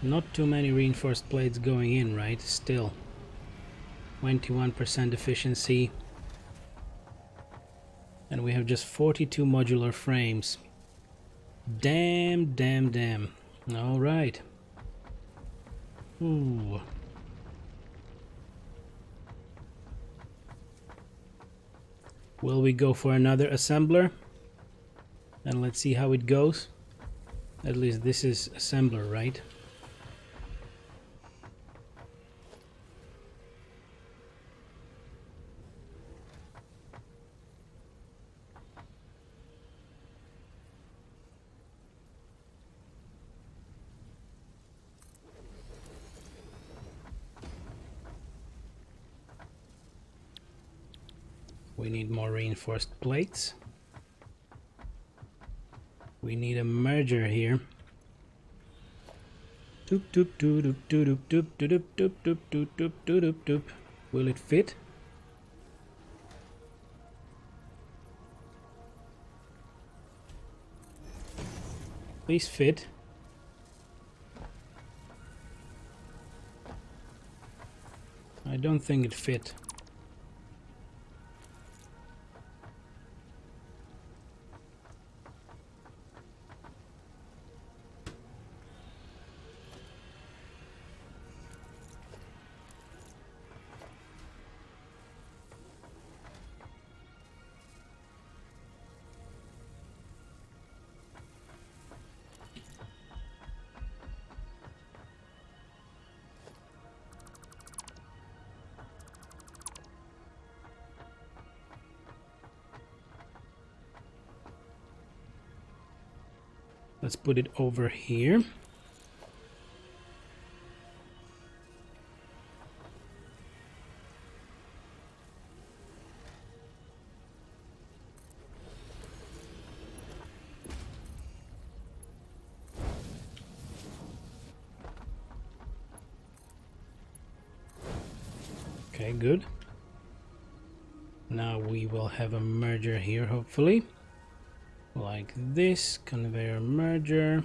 Not too many reinforced plates going in, right? Still 21% efficiency. And we have just 42 modular frames. Damn. All right. Ooh. Will we go for another assembler? And let's see how it goes. At least this is assembler, right? We need more reinforced plates. We need a merger here. Doop doop doop doop doop doop doop doop doop doop doop doop doop. Will it fit? Please fit. I don't think it fit. Let's put it over here. Okay, good. Now we will have a merger here, hopefully. Like this, conveyor merger.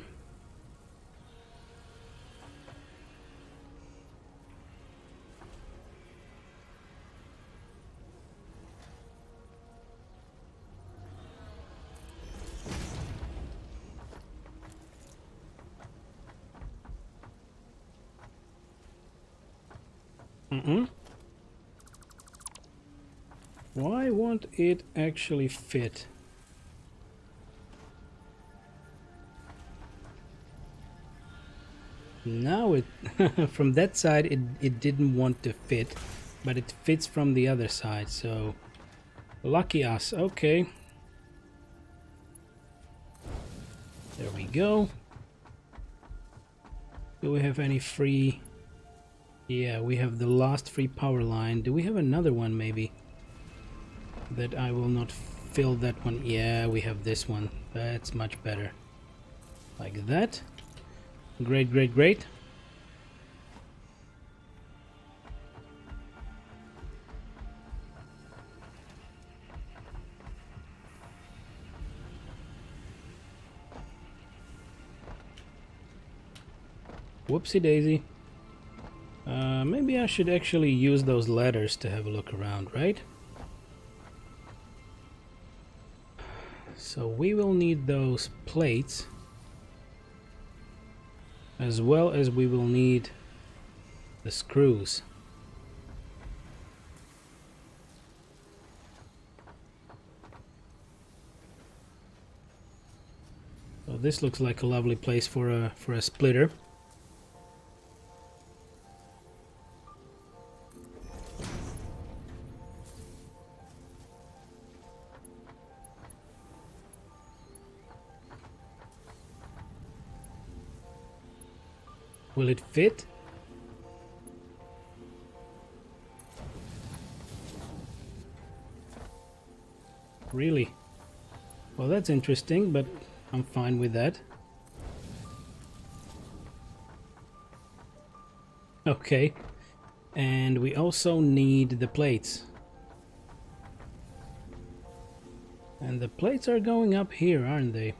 Why won't it actually fit? Now it from that side it didn't want to fit, but it fits from the other side, so lucky us. Okay, there we go. Do we have any free Yeah, we have the last free power line. Do we have another one maybe? That I will not fill that one. Yeah, we have this one. That's much better. Like that. Great, great, great. Whoopsie daisy. Maybe I should actually use those ladders to have a look around, right? So we will need those plates, as well as we will need the screws. So this looks like a lovely place for a splitter. Will it fit? Really? Well, that's interesting, but I'm fine with that. Okay. And we also need the plates. And the plates are going up here, aren't they?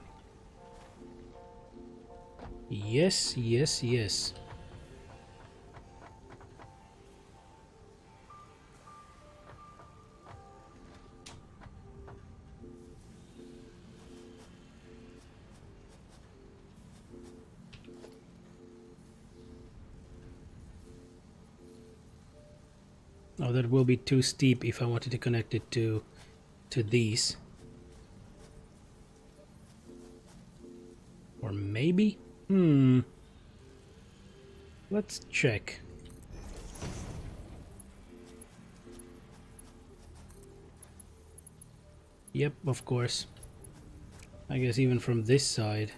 Yes, yes, yes. Oh, that will be too steep if I wanted to connect it to these. Or maybe? Let's check. Yep, of course. I guess even from this side.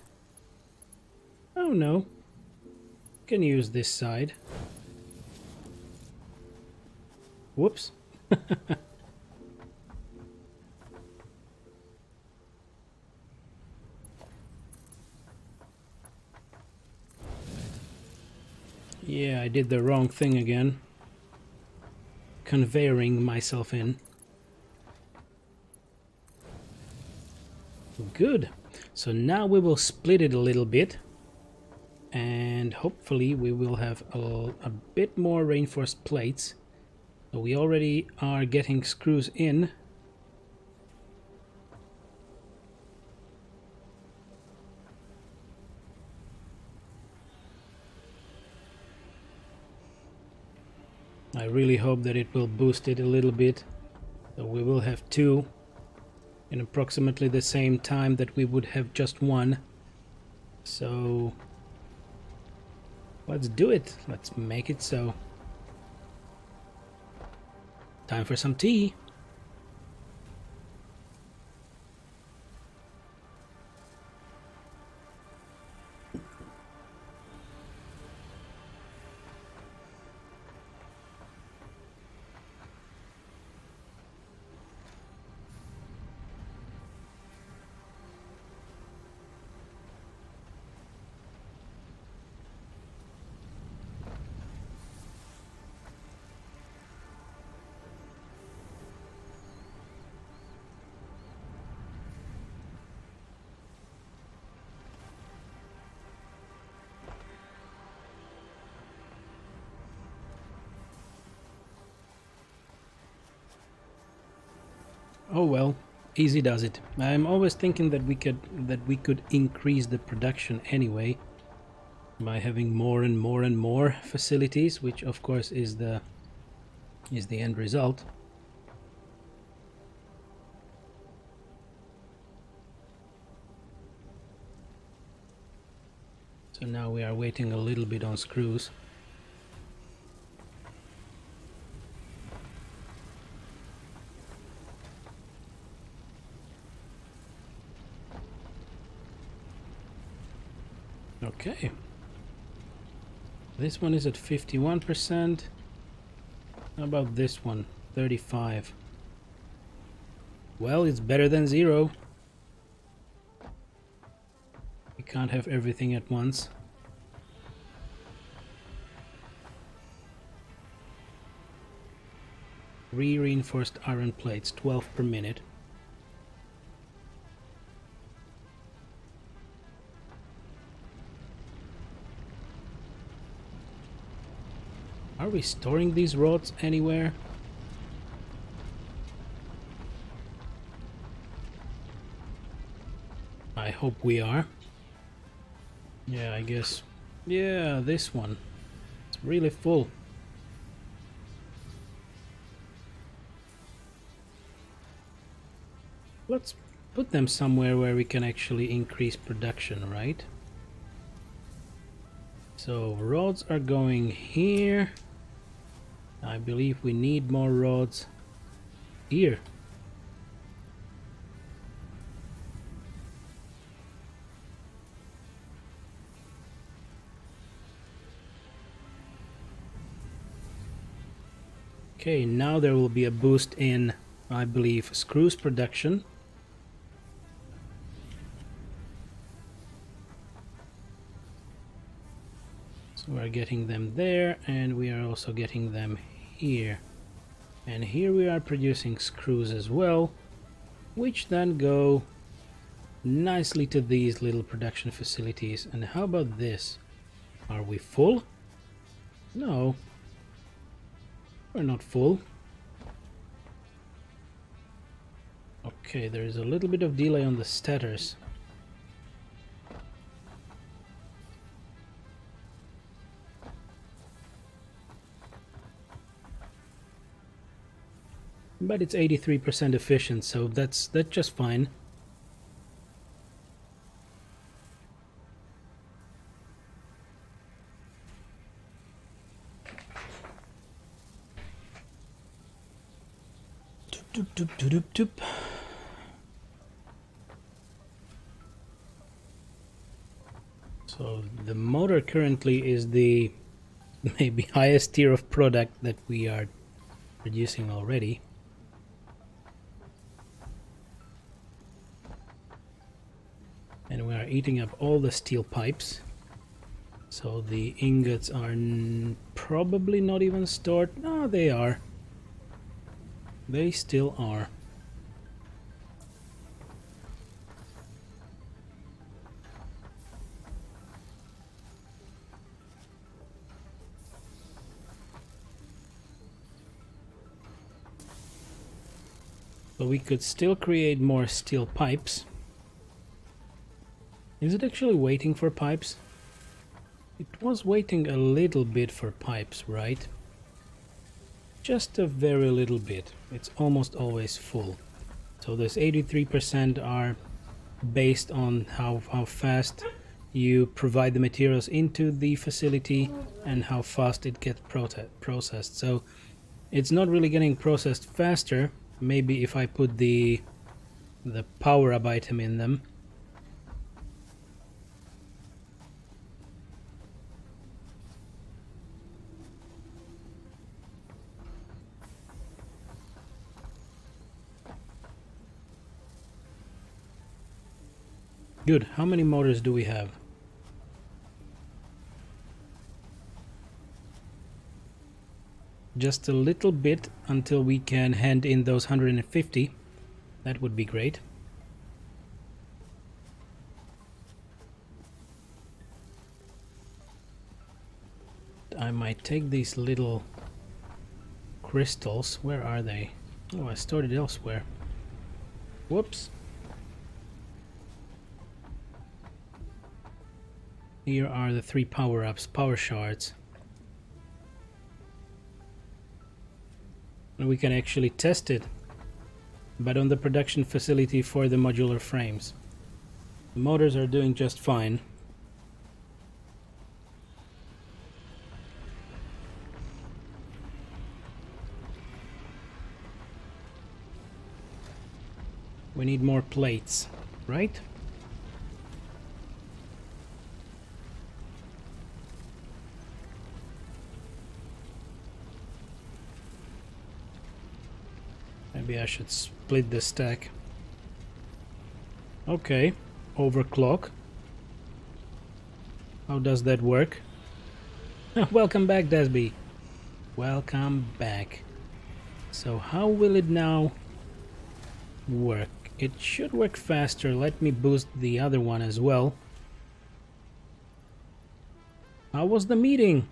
Oh no. Can use this side. Whoops. Yeah, I did the wrong thing again. Conveying myself in. Good. So now we will split it a little bit. And hopefully we will have a bit more reinforced plates. So we already are getting screws in. I really hope that it will boost it a little bit. So we will have two in approximately the same time that we would have just one. So let's do it. Let's make it so. Time for some tea. Oh well, easy does it. I'm always thinking that we could increase the production anyway by having more and more and more facilities, which of course is the end result. So now we are waiting a little bit on screws. Okay. This one is at 51%. How about this one? 35. Well, it's better than 0. We can't have everything at once. Reinforced iron plates, 12 per minute. Are we storing these rods anywhere? I hope we are. Yeah, I guess. Yeah, this one. It's really full. Let's put them somewhere where we can actually increase production, right? So rods are going here. I believe we need more rods here. Okay, now there will be a boost in, I believe, screws production. So we're getting them there, and we are also getting them here. And here we are producing screws as well, which then go nicely to these little production facilities. And how about this? Are we full? No. We're not full. Okay, there is a little bit of delay on the stators. But it's 83% efficient, so that's just fine. Doop, doop, doop, doop, doop. So the motor currently is the maybe highest tier of product that we are producing already. And we are eating up all the steel pipes. So the ingots are probably not even stored. No, they are. They still are. So we could still create more steel pipes. Is it actually waiting for pipes? It was waiting a little bit for pipes, right? Just a very little bit. It's almost always full. So this 83% are based on how fast you provide the materials into the facility and how fast it gets processed. So it's not really getting processed faster. Maybe if I put the power up item in them. Good. How many motors do we have? Just a little bit until we can hand in those 150. That would be great. I might take these little crystals. Where are they? Oh, I stored it elsewhere. Whoops. Here are the 3 power-ups, power shards. And we can actually test it, but on the production facility for the modular frames. The motors are doing just fine. We need more plates, right? Maybe I should split the stack. Okay, overclock. How does that work? Welcome back, Desby. Welcome back. So how will it now work? It should work faster. Let me boost the other one as well. How was the meeting?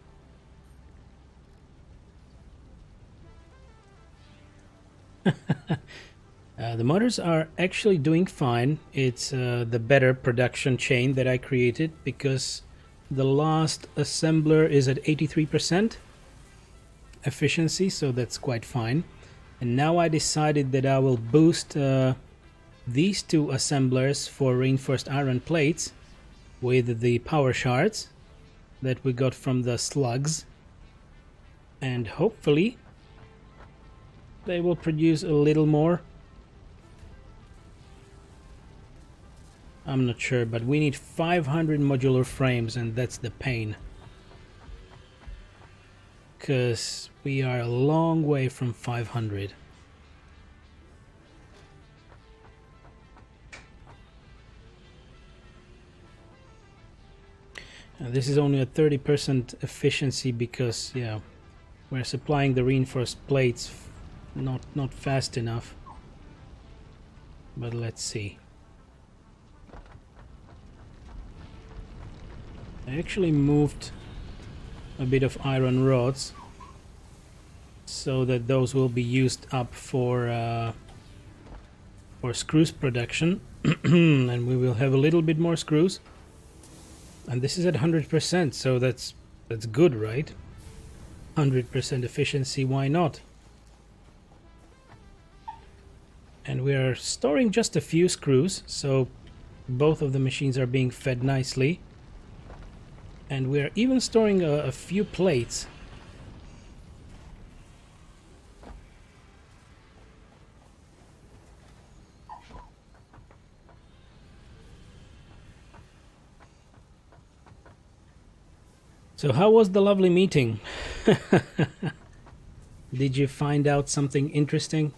The motors are actually doing fine. It's the better production chain that I created, because the last assembler is at 83% efficiency, so that's quite fine. And now I decided that I will boost these two assemblers for reinforced iron plates with the power shards that we got from the slugs, and hopefully they will produce a little more. I'm not sure, but we need 500 modular frames, and that's the pain, because we are a long way from 500. This is only a 30% efficiency because, yeah, we're supplying the reinforced plates not fast enough. But let's see. I actually moved a bit of iron rods so that those will be used up for screws production, and we will have a little bit more screws. And this is at 100%, so that's good, right? 100% efficiency, why not? And we are storing just a few screws, so both of the machines are being fed nicely. And we are even storing a few plates. So how was the lovely meeting? Did you find out something interesting?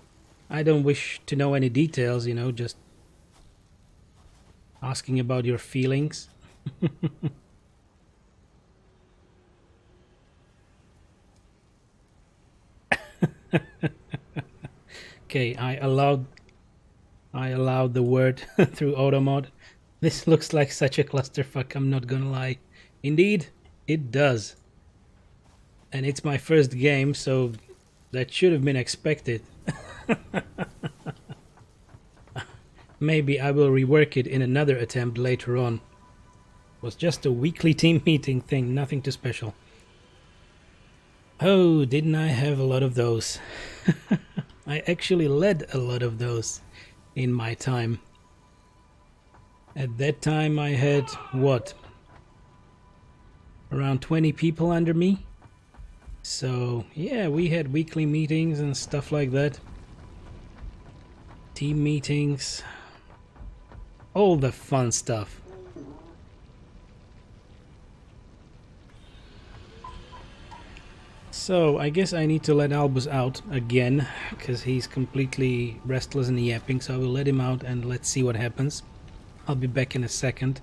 I don't wish to know any details, you know, just asking about your feelings. Okay, I allowed the word through automod. This looks like such a clusterfuck, I'm not gonna lie. Indeed, it does. And it's my first game, so that should have been expected. Maybe I will rework it in another attempt later on. It was just a weekly team meeting thing, nothing too special. Oh, didn't I have a lot of those? I actually led a lot of those in my time. At that time I had, what? Around 20 people under me. So, yeah, we had weekly meetings and stuff like that. Team meetings. All the fun stuff. So, I guess I need to let Albus out again, because he's completely restless and yapping, so I will let him out and let's see what happens. I'll be back in a second.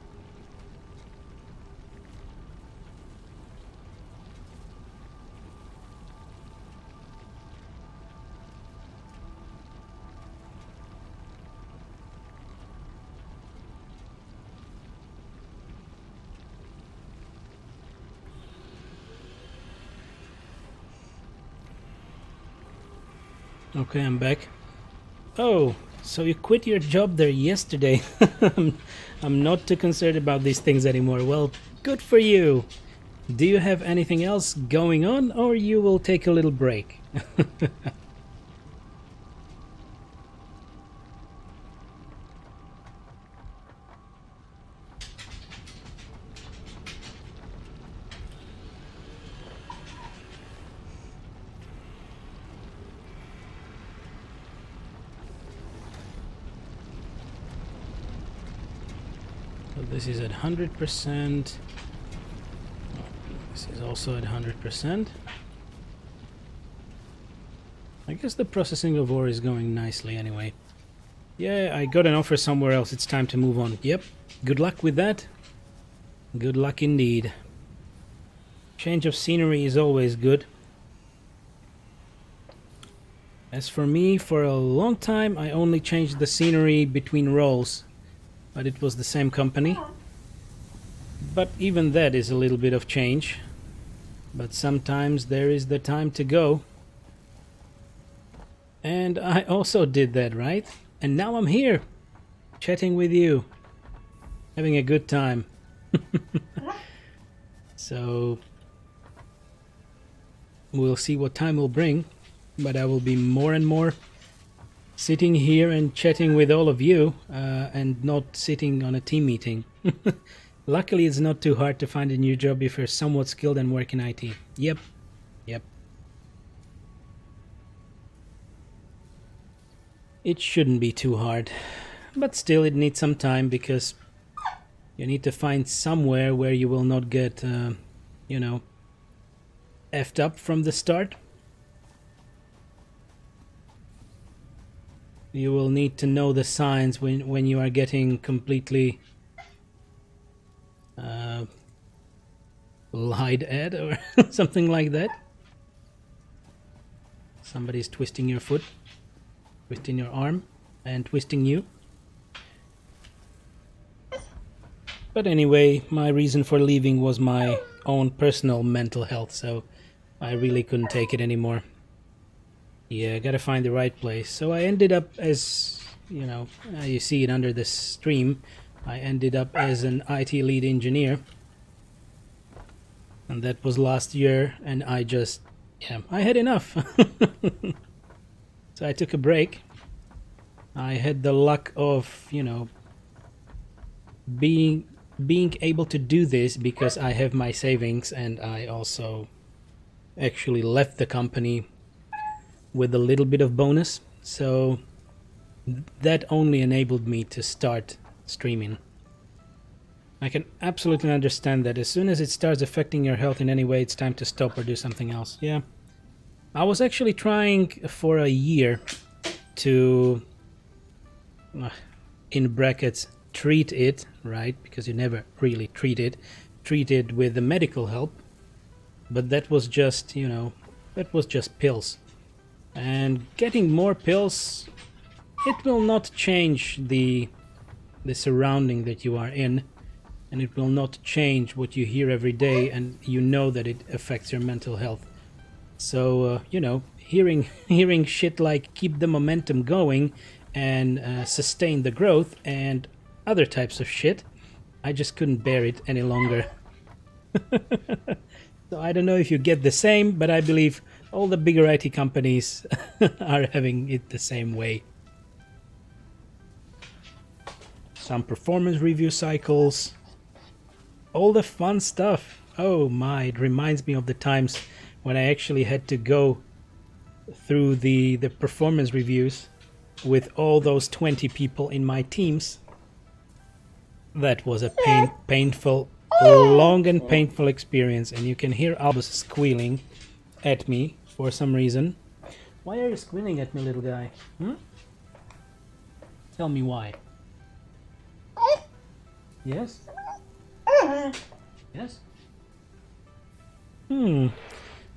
Okay, I'm back. Oh, so you quit your job there yesterday. I'm not too concerned about these things anymore. Well, good for you. Do you have anything else going on, or you will take a little break? This is at 100%. This is also at 100%. I guess the processing of ore is going nicely anyway. Yeah, I got an offer somewhere else. It's time to move on. Yep. Good luck with that. Good luck indeed. Change of scenery is always good. As for me, for a long time I only changed the scenery between roles, but it was the same company. But even that is a little bit of change. But sometimes there is the time to go. And I also did that, right? And now I'm here, chatting with you, having a good time. So we'll see what time will bring, but I will be more and more sitting here and chatting with all of you, and not sitting on a team meeting. Luckily, it's not too hard to find a new job if you're somewhat skilled and work in IT. Yep. It shouldn't be too hard, but still it needs some time, because you need to find somewhere where you will not get, you know, effed up from the start. You will need to know the signs when you are getting completely lied at or something like that. Somebody's twisting your foot, twisting your arm, and twisting you. But anyway, my reason for leaving was my own personal mental health, so I really couldn't take it anymore. Yeah, I gotta find the right place. So I ended up as, you know, you see it under the stream, I ended up as an IT lead engineer. And that was last year, and I just, yeah, I had enough. So I took a break. I had the luck of, you know, being able to do this because I have my savings, and I also actually left the company with a little bit of bonus, so that only enabled me to start streaming. I can absolutely understand that as soon as it starts affecting your health in any way, it's time to stop or do something else. Yeah, I was actually trying for a year to, in brackets, treat it, right, because you never really treat it with the medical help, but that was just, you know, that was just pills. And getting more pills, it will not change the surrounding that you are in, and it will not change what you hear every day, and you know that it affects your mental health. So you know, hearing shit like keep the momentum going and sustain the growth and other types of shit, I just couldn't bear it any longer. So I don't know if you get the same, but I believe all the bigger IT companies are having it the same way. Some performance review cycles, all the fun stuff. Oh my, it reminds me of the times when I actually had to go through the performance reviews with all those 20 people in my teams. That was a painful, long and painful experience, and you can hear Albus squealing at me for some reason. Why are you squealing at me, little guy? Tell me why. Yes? Yes?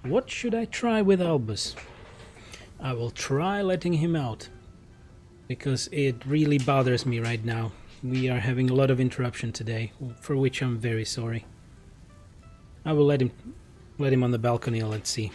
What should I try with Albus? I will try letting him out, because it really bothers me right now. We are having a lot of interruption today, for which I'm very sorry. I will let him on the balcony and let's see.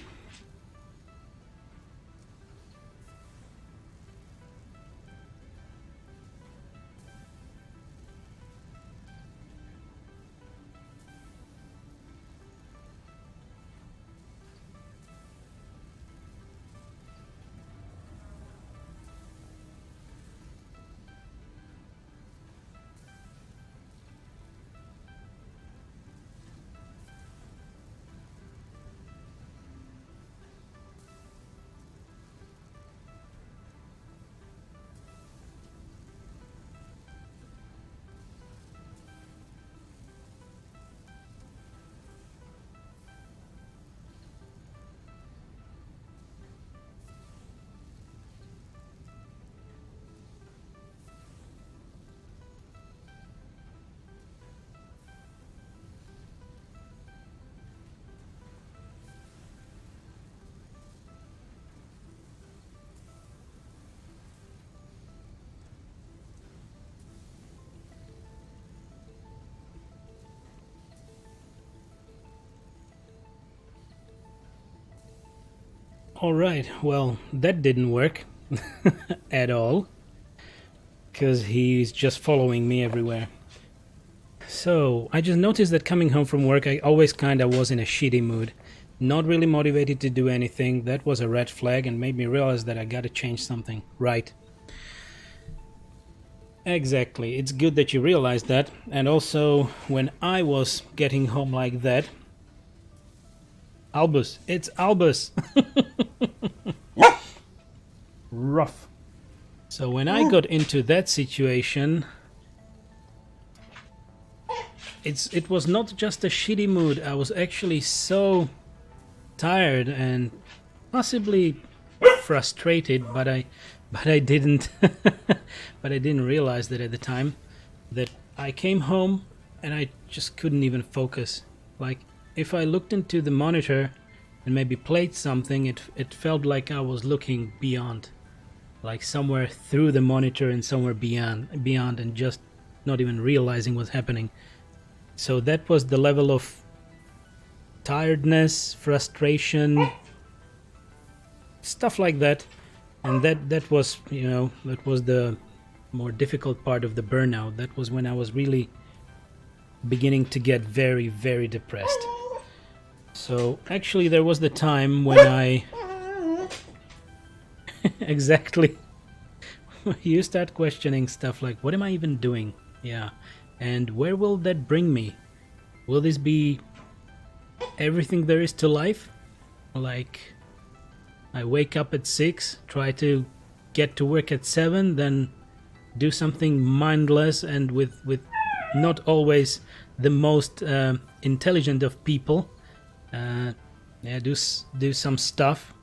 Alright, well, that didn't work at all, because he's just following me everywhere. So, I just noticed that coming home from work, I always kinda was in a shitty mood. Not really motivated to do anything. That was a red flag and made me realize that I gotta change something. Right. Exactly. It's good that you realized that. And also, when I was getting home like that... Albus! It's Albus! Rough. So when I got into that situation... It was not just a shitty mood. I was actually so tired and possibly frustrated, but I didn't but I didn't realize that at the time, that I came home and I just couldn't even focus. Like, if I looked into the monitor and maybe played something, it felt like I was looking beyond, like somewhere through the monitor and somewhere beyond and just not even realizing what's happening. So that was the level of tiredness, frustration, stuff like that. And that was, you know, that was the more difficult part of the burnout. That was when I was really beginning to get very, very depressed. So actually there was the time when I... Exactly. You start questioning stuff like, what am I even doing? Yeah. And where will that bring me? Will this be everything there is to life? Like, I wake up at 6, try to get to work at 7, then do something mindless and with not always the most intelligent of people. Yeah, do some stuff,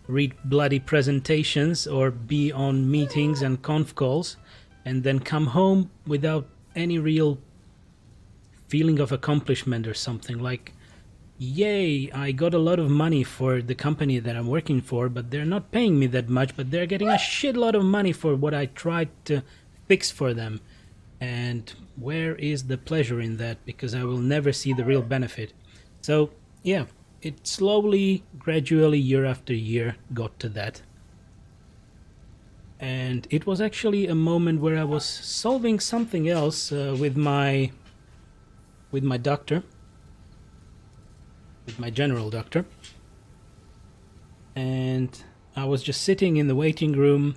read bloody presentations or be on meetings and conf calls, and then come home without any real feeling of accomplishment or something. Like, yay, I got a lot of money for the company that I'm working for, but they're not paying me that much, but they're getting a shitload of money for what I tried to fix for them. And where is the pleasure in that? Because I will never see the real benefit. So, yeah, it slowly, gradually, year after year, got to that. And it was actually a moment where I was solving something else with my doctor, with my general doctor, and I was just sitting in the waiting room,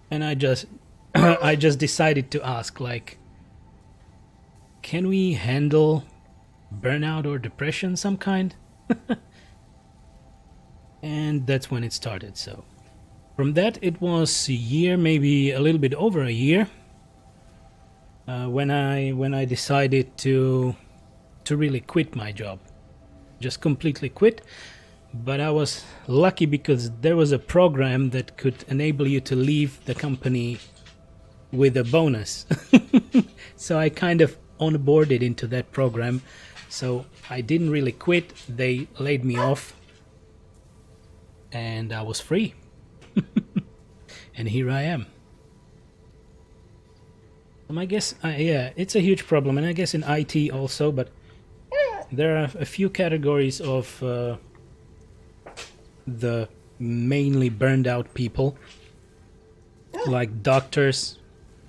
and I just I just decided to ask, like, can we handle burnout or depression some kind? And that's when it started. So from that, it was a year, maybe a little bit over a year, when I decided to really quit my job, just completely quit. But I was lucky because there was a program that could enable you to leave the company with a bonus. So I kind of onboarded into that program. So I didn't really quit. They laid me off and I was free. And here I am. I guess, yeah, it's a huge problem, and I guess in IT also, but there are a few categories of the mainly burned out people, like doctors.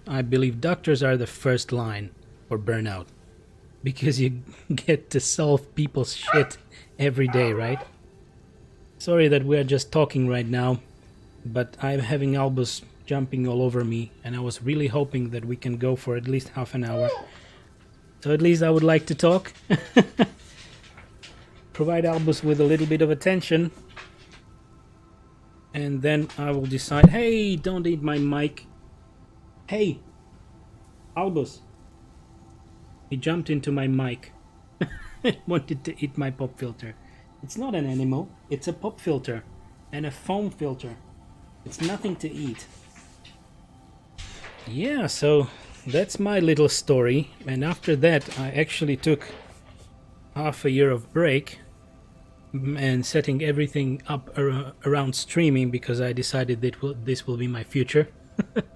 I believe doctors are the first line for burnout, because you get to solve people's shit every day, right? Sorry that we're just talking right now, but I'm having Albus jumping all over me, and I was really hoping that we can go for at least half an hour. So at least I would like to talk. Provide Albus with a little bit of attention, and then I will decide. Hey, don't eat my mic. Hey, Albus. He jumped into my mic. Wanted to eat my pop filter. It's not an animal, it's a pop filter and a foam filter. It's nothing to eat. Yeah, so that's my little story. And after that, I actually took half a year of break and setting everything up around streaming, because I decided that this will be my future,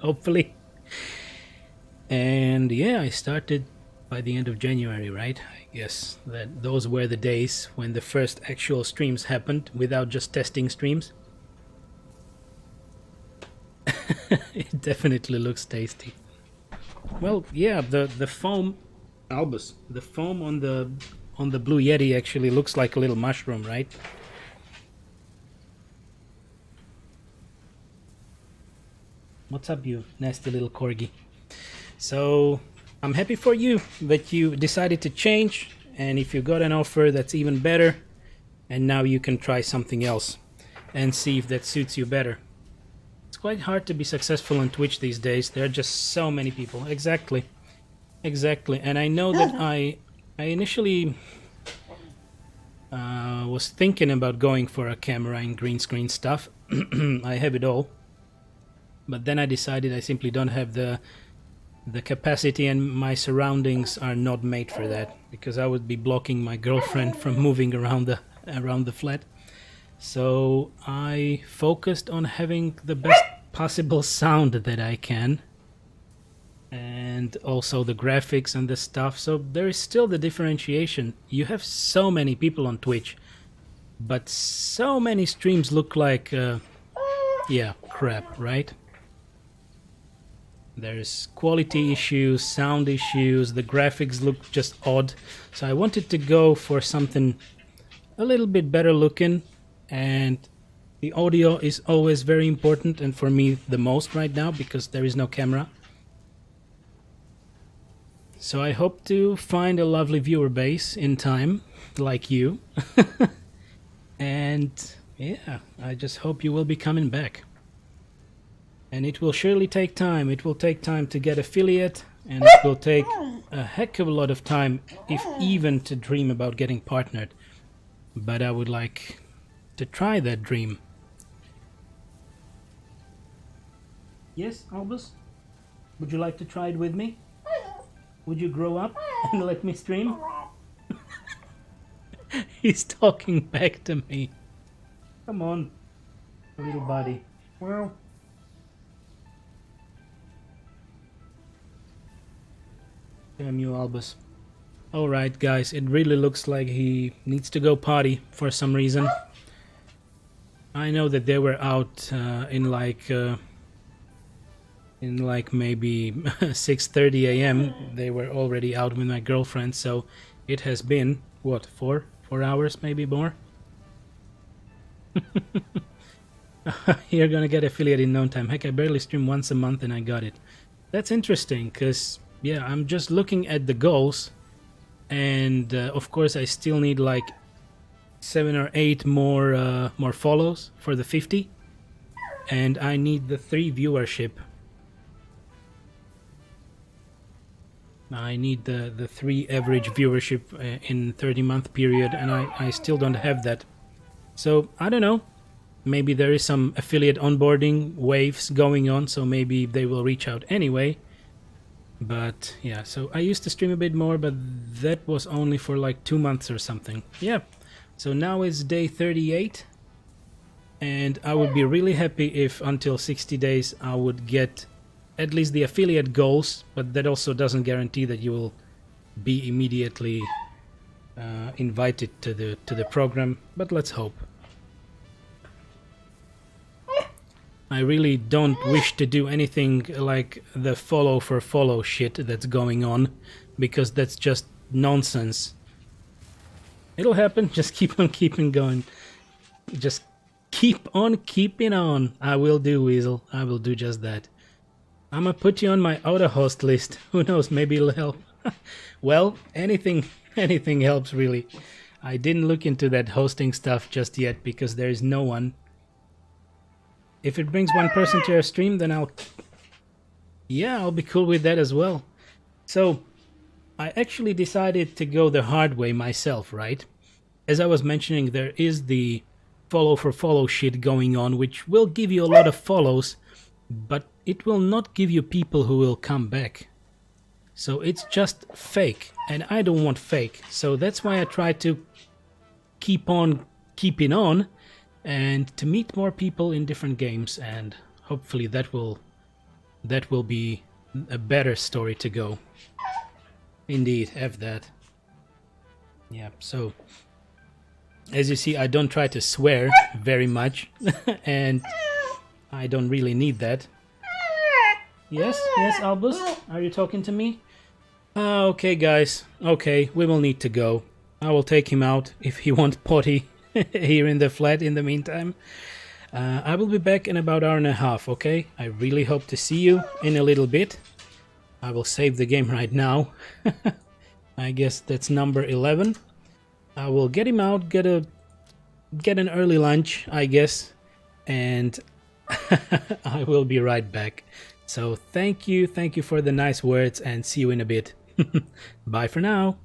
hopefully. And yeah, I started by the end of January, right? I guess that those were the days when the first actual streams happened without just testing streams. It definitely looks tasty. Well, yeah, the foam, Albus, the foam on the Blue Yeti actually looks like a little mushroom, right? What's up, you nasty little corgi? So I'm happy for you that you decided to change, and if you got an offer, that's even better. And now you can try something else and see if that suits you better. It's quite hard to be successful on Twitch these days. There are just so many people. Exactly. And I know that I initially was thinking about going for a camera and green screen stuff. I have it all. But then I decided I simply don't have the capacity, and my surroundings are not made for that, because I would be blocking my girlfriend from moving around the flat. So I focused on having the best possible sound that I can, and also the graphics and the stuff. So there is still the differentiation. You have so many people on Twitch, but so many streams look like yeah, crap, right? There's quality issues, sound issues, the graphics look just odd. So I wanted to go for something a little bit better looking, and the audio is always very important, and for me the most right now, because there is no camera. So I hope to find a lovely viewer base in time, like you. And yeah, I just hope you will be coming back. And it will surely take time. It will take time to get affiliate, and it will take a heck of a lot of time, if even to dream about getting partnered. But I would like to try that dream. Yes, Albus? Would you like to try it with me? Would you grow up and let me stream? He's talking back to me. Come on, little buddy. Well... Damn you, Albus. Alright, guys, it really looks like he needs to go potty for some reason. I know that they were out in like maybe 6:30 a.m. They were already out with my girlfriend, so it has been, what, 4 hours, maybe more? You're gonna get affiliate in no time. Heck, I barely stream once a month and I got it. That's interesting, because... yeah, I'm just looking at the goals, and of course I still need like 7 or 8 more follows for the 50, and I need the 3 viewership. I need the 3 average viewership in 30-month period, and I still don't have that. So I don't know, maybe there is some affiliate onboarding waves going on, so maybe they will reach out anyway. But yeah, so I used to stream a bit more, but that was only for like 2 months or something. Yeah, so now it's day 38, and I would be really happy if until 60 days I would get at least the affiliate goals, but that also doesn't guarantee that you will be immediately invited to the program, but let's hope. I really don't wish to do anything like the follow for follow shit that's going on, because that's just nonsense. It'll happen, just keep on keeping going. Just keep on keeping on. I will do, Weasel. I will do just that. I'm gonna put you on my auto host list. Who knows, maybe it'll help. Well, anything helps really. I didn't look into that hosting stuff just yet because there is no one. If it brings one person to your stream, then I'll be cool with that as well. So, I actually decided to go the hard way myself, right? As I was mentioning, there is the follow for follow shit going on, which will give you a lot of follows, but it will not give you people who will come back. So it's just fake, and I don't want fake. So that's why I try to keep on keeping on, and to meet more people in different games, and hopefully that will be a better story to go. Indeed, F that. Yeah, so as you see, I don't try to swear very much, and I don't really need that. Yes, Albus, are you talking to me? Okay, guys, okay, we will need to go. I will take him out if he wants potty here in the flat in the meantime. I will be back in about an hour and a half, okay? I really hope to see you in a little bit. I will save the game right now. I guess that's number 11. I will get him out, get an early lunch, I guess, and I will be right back. So thank you for the nice words, and see you in a bit. Bye for now.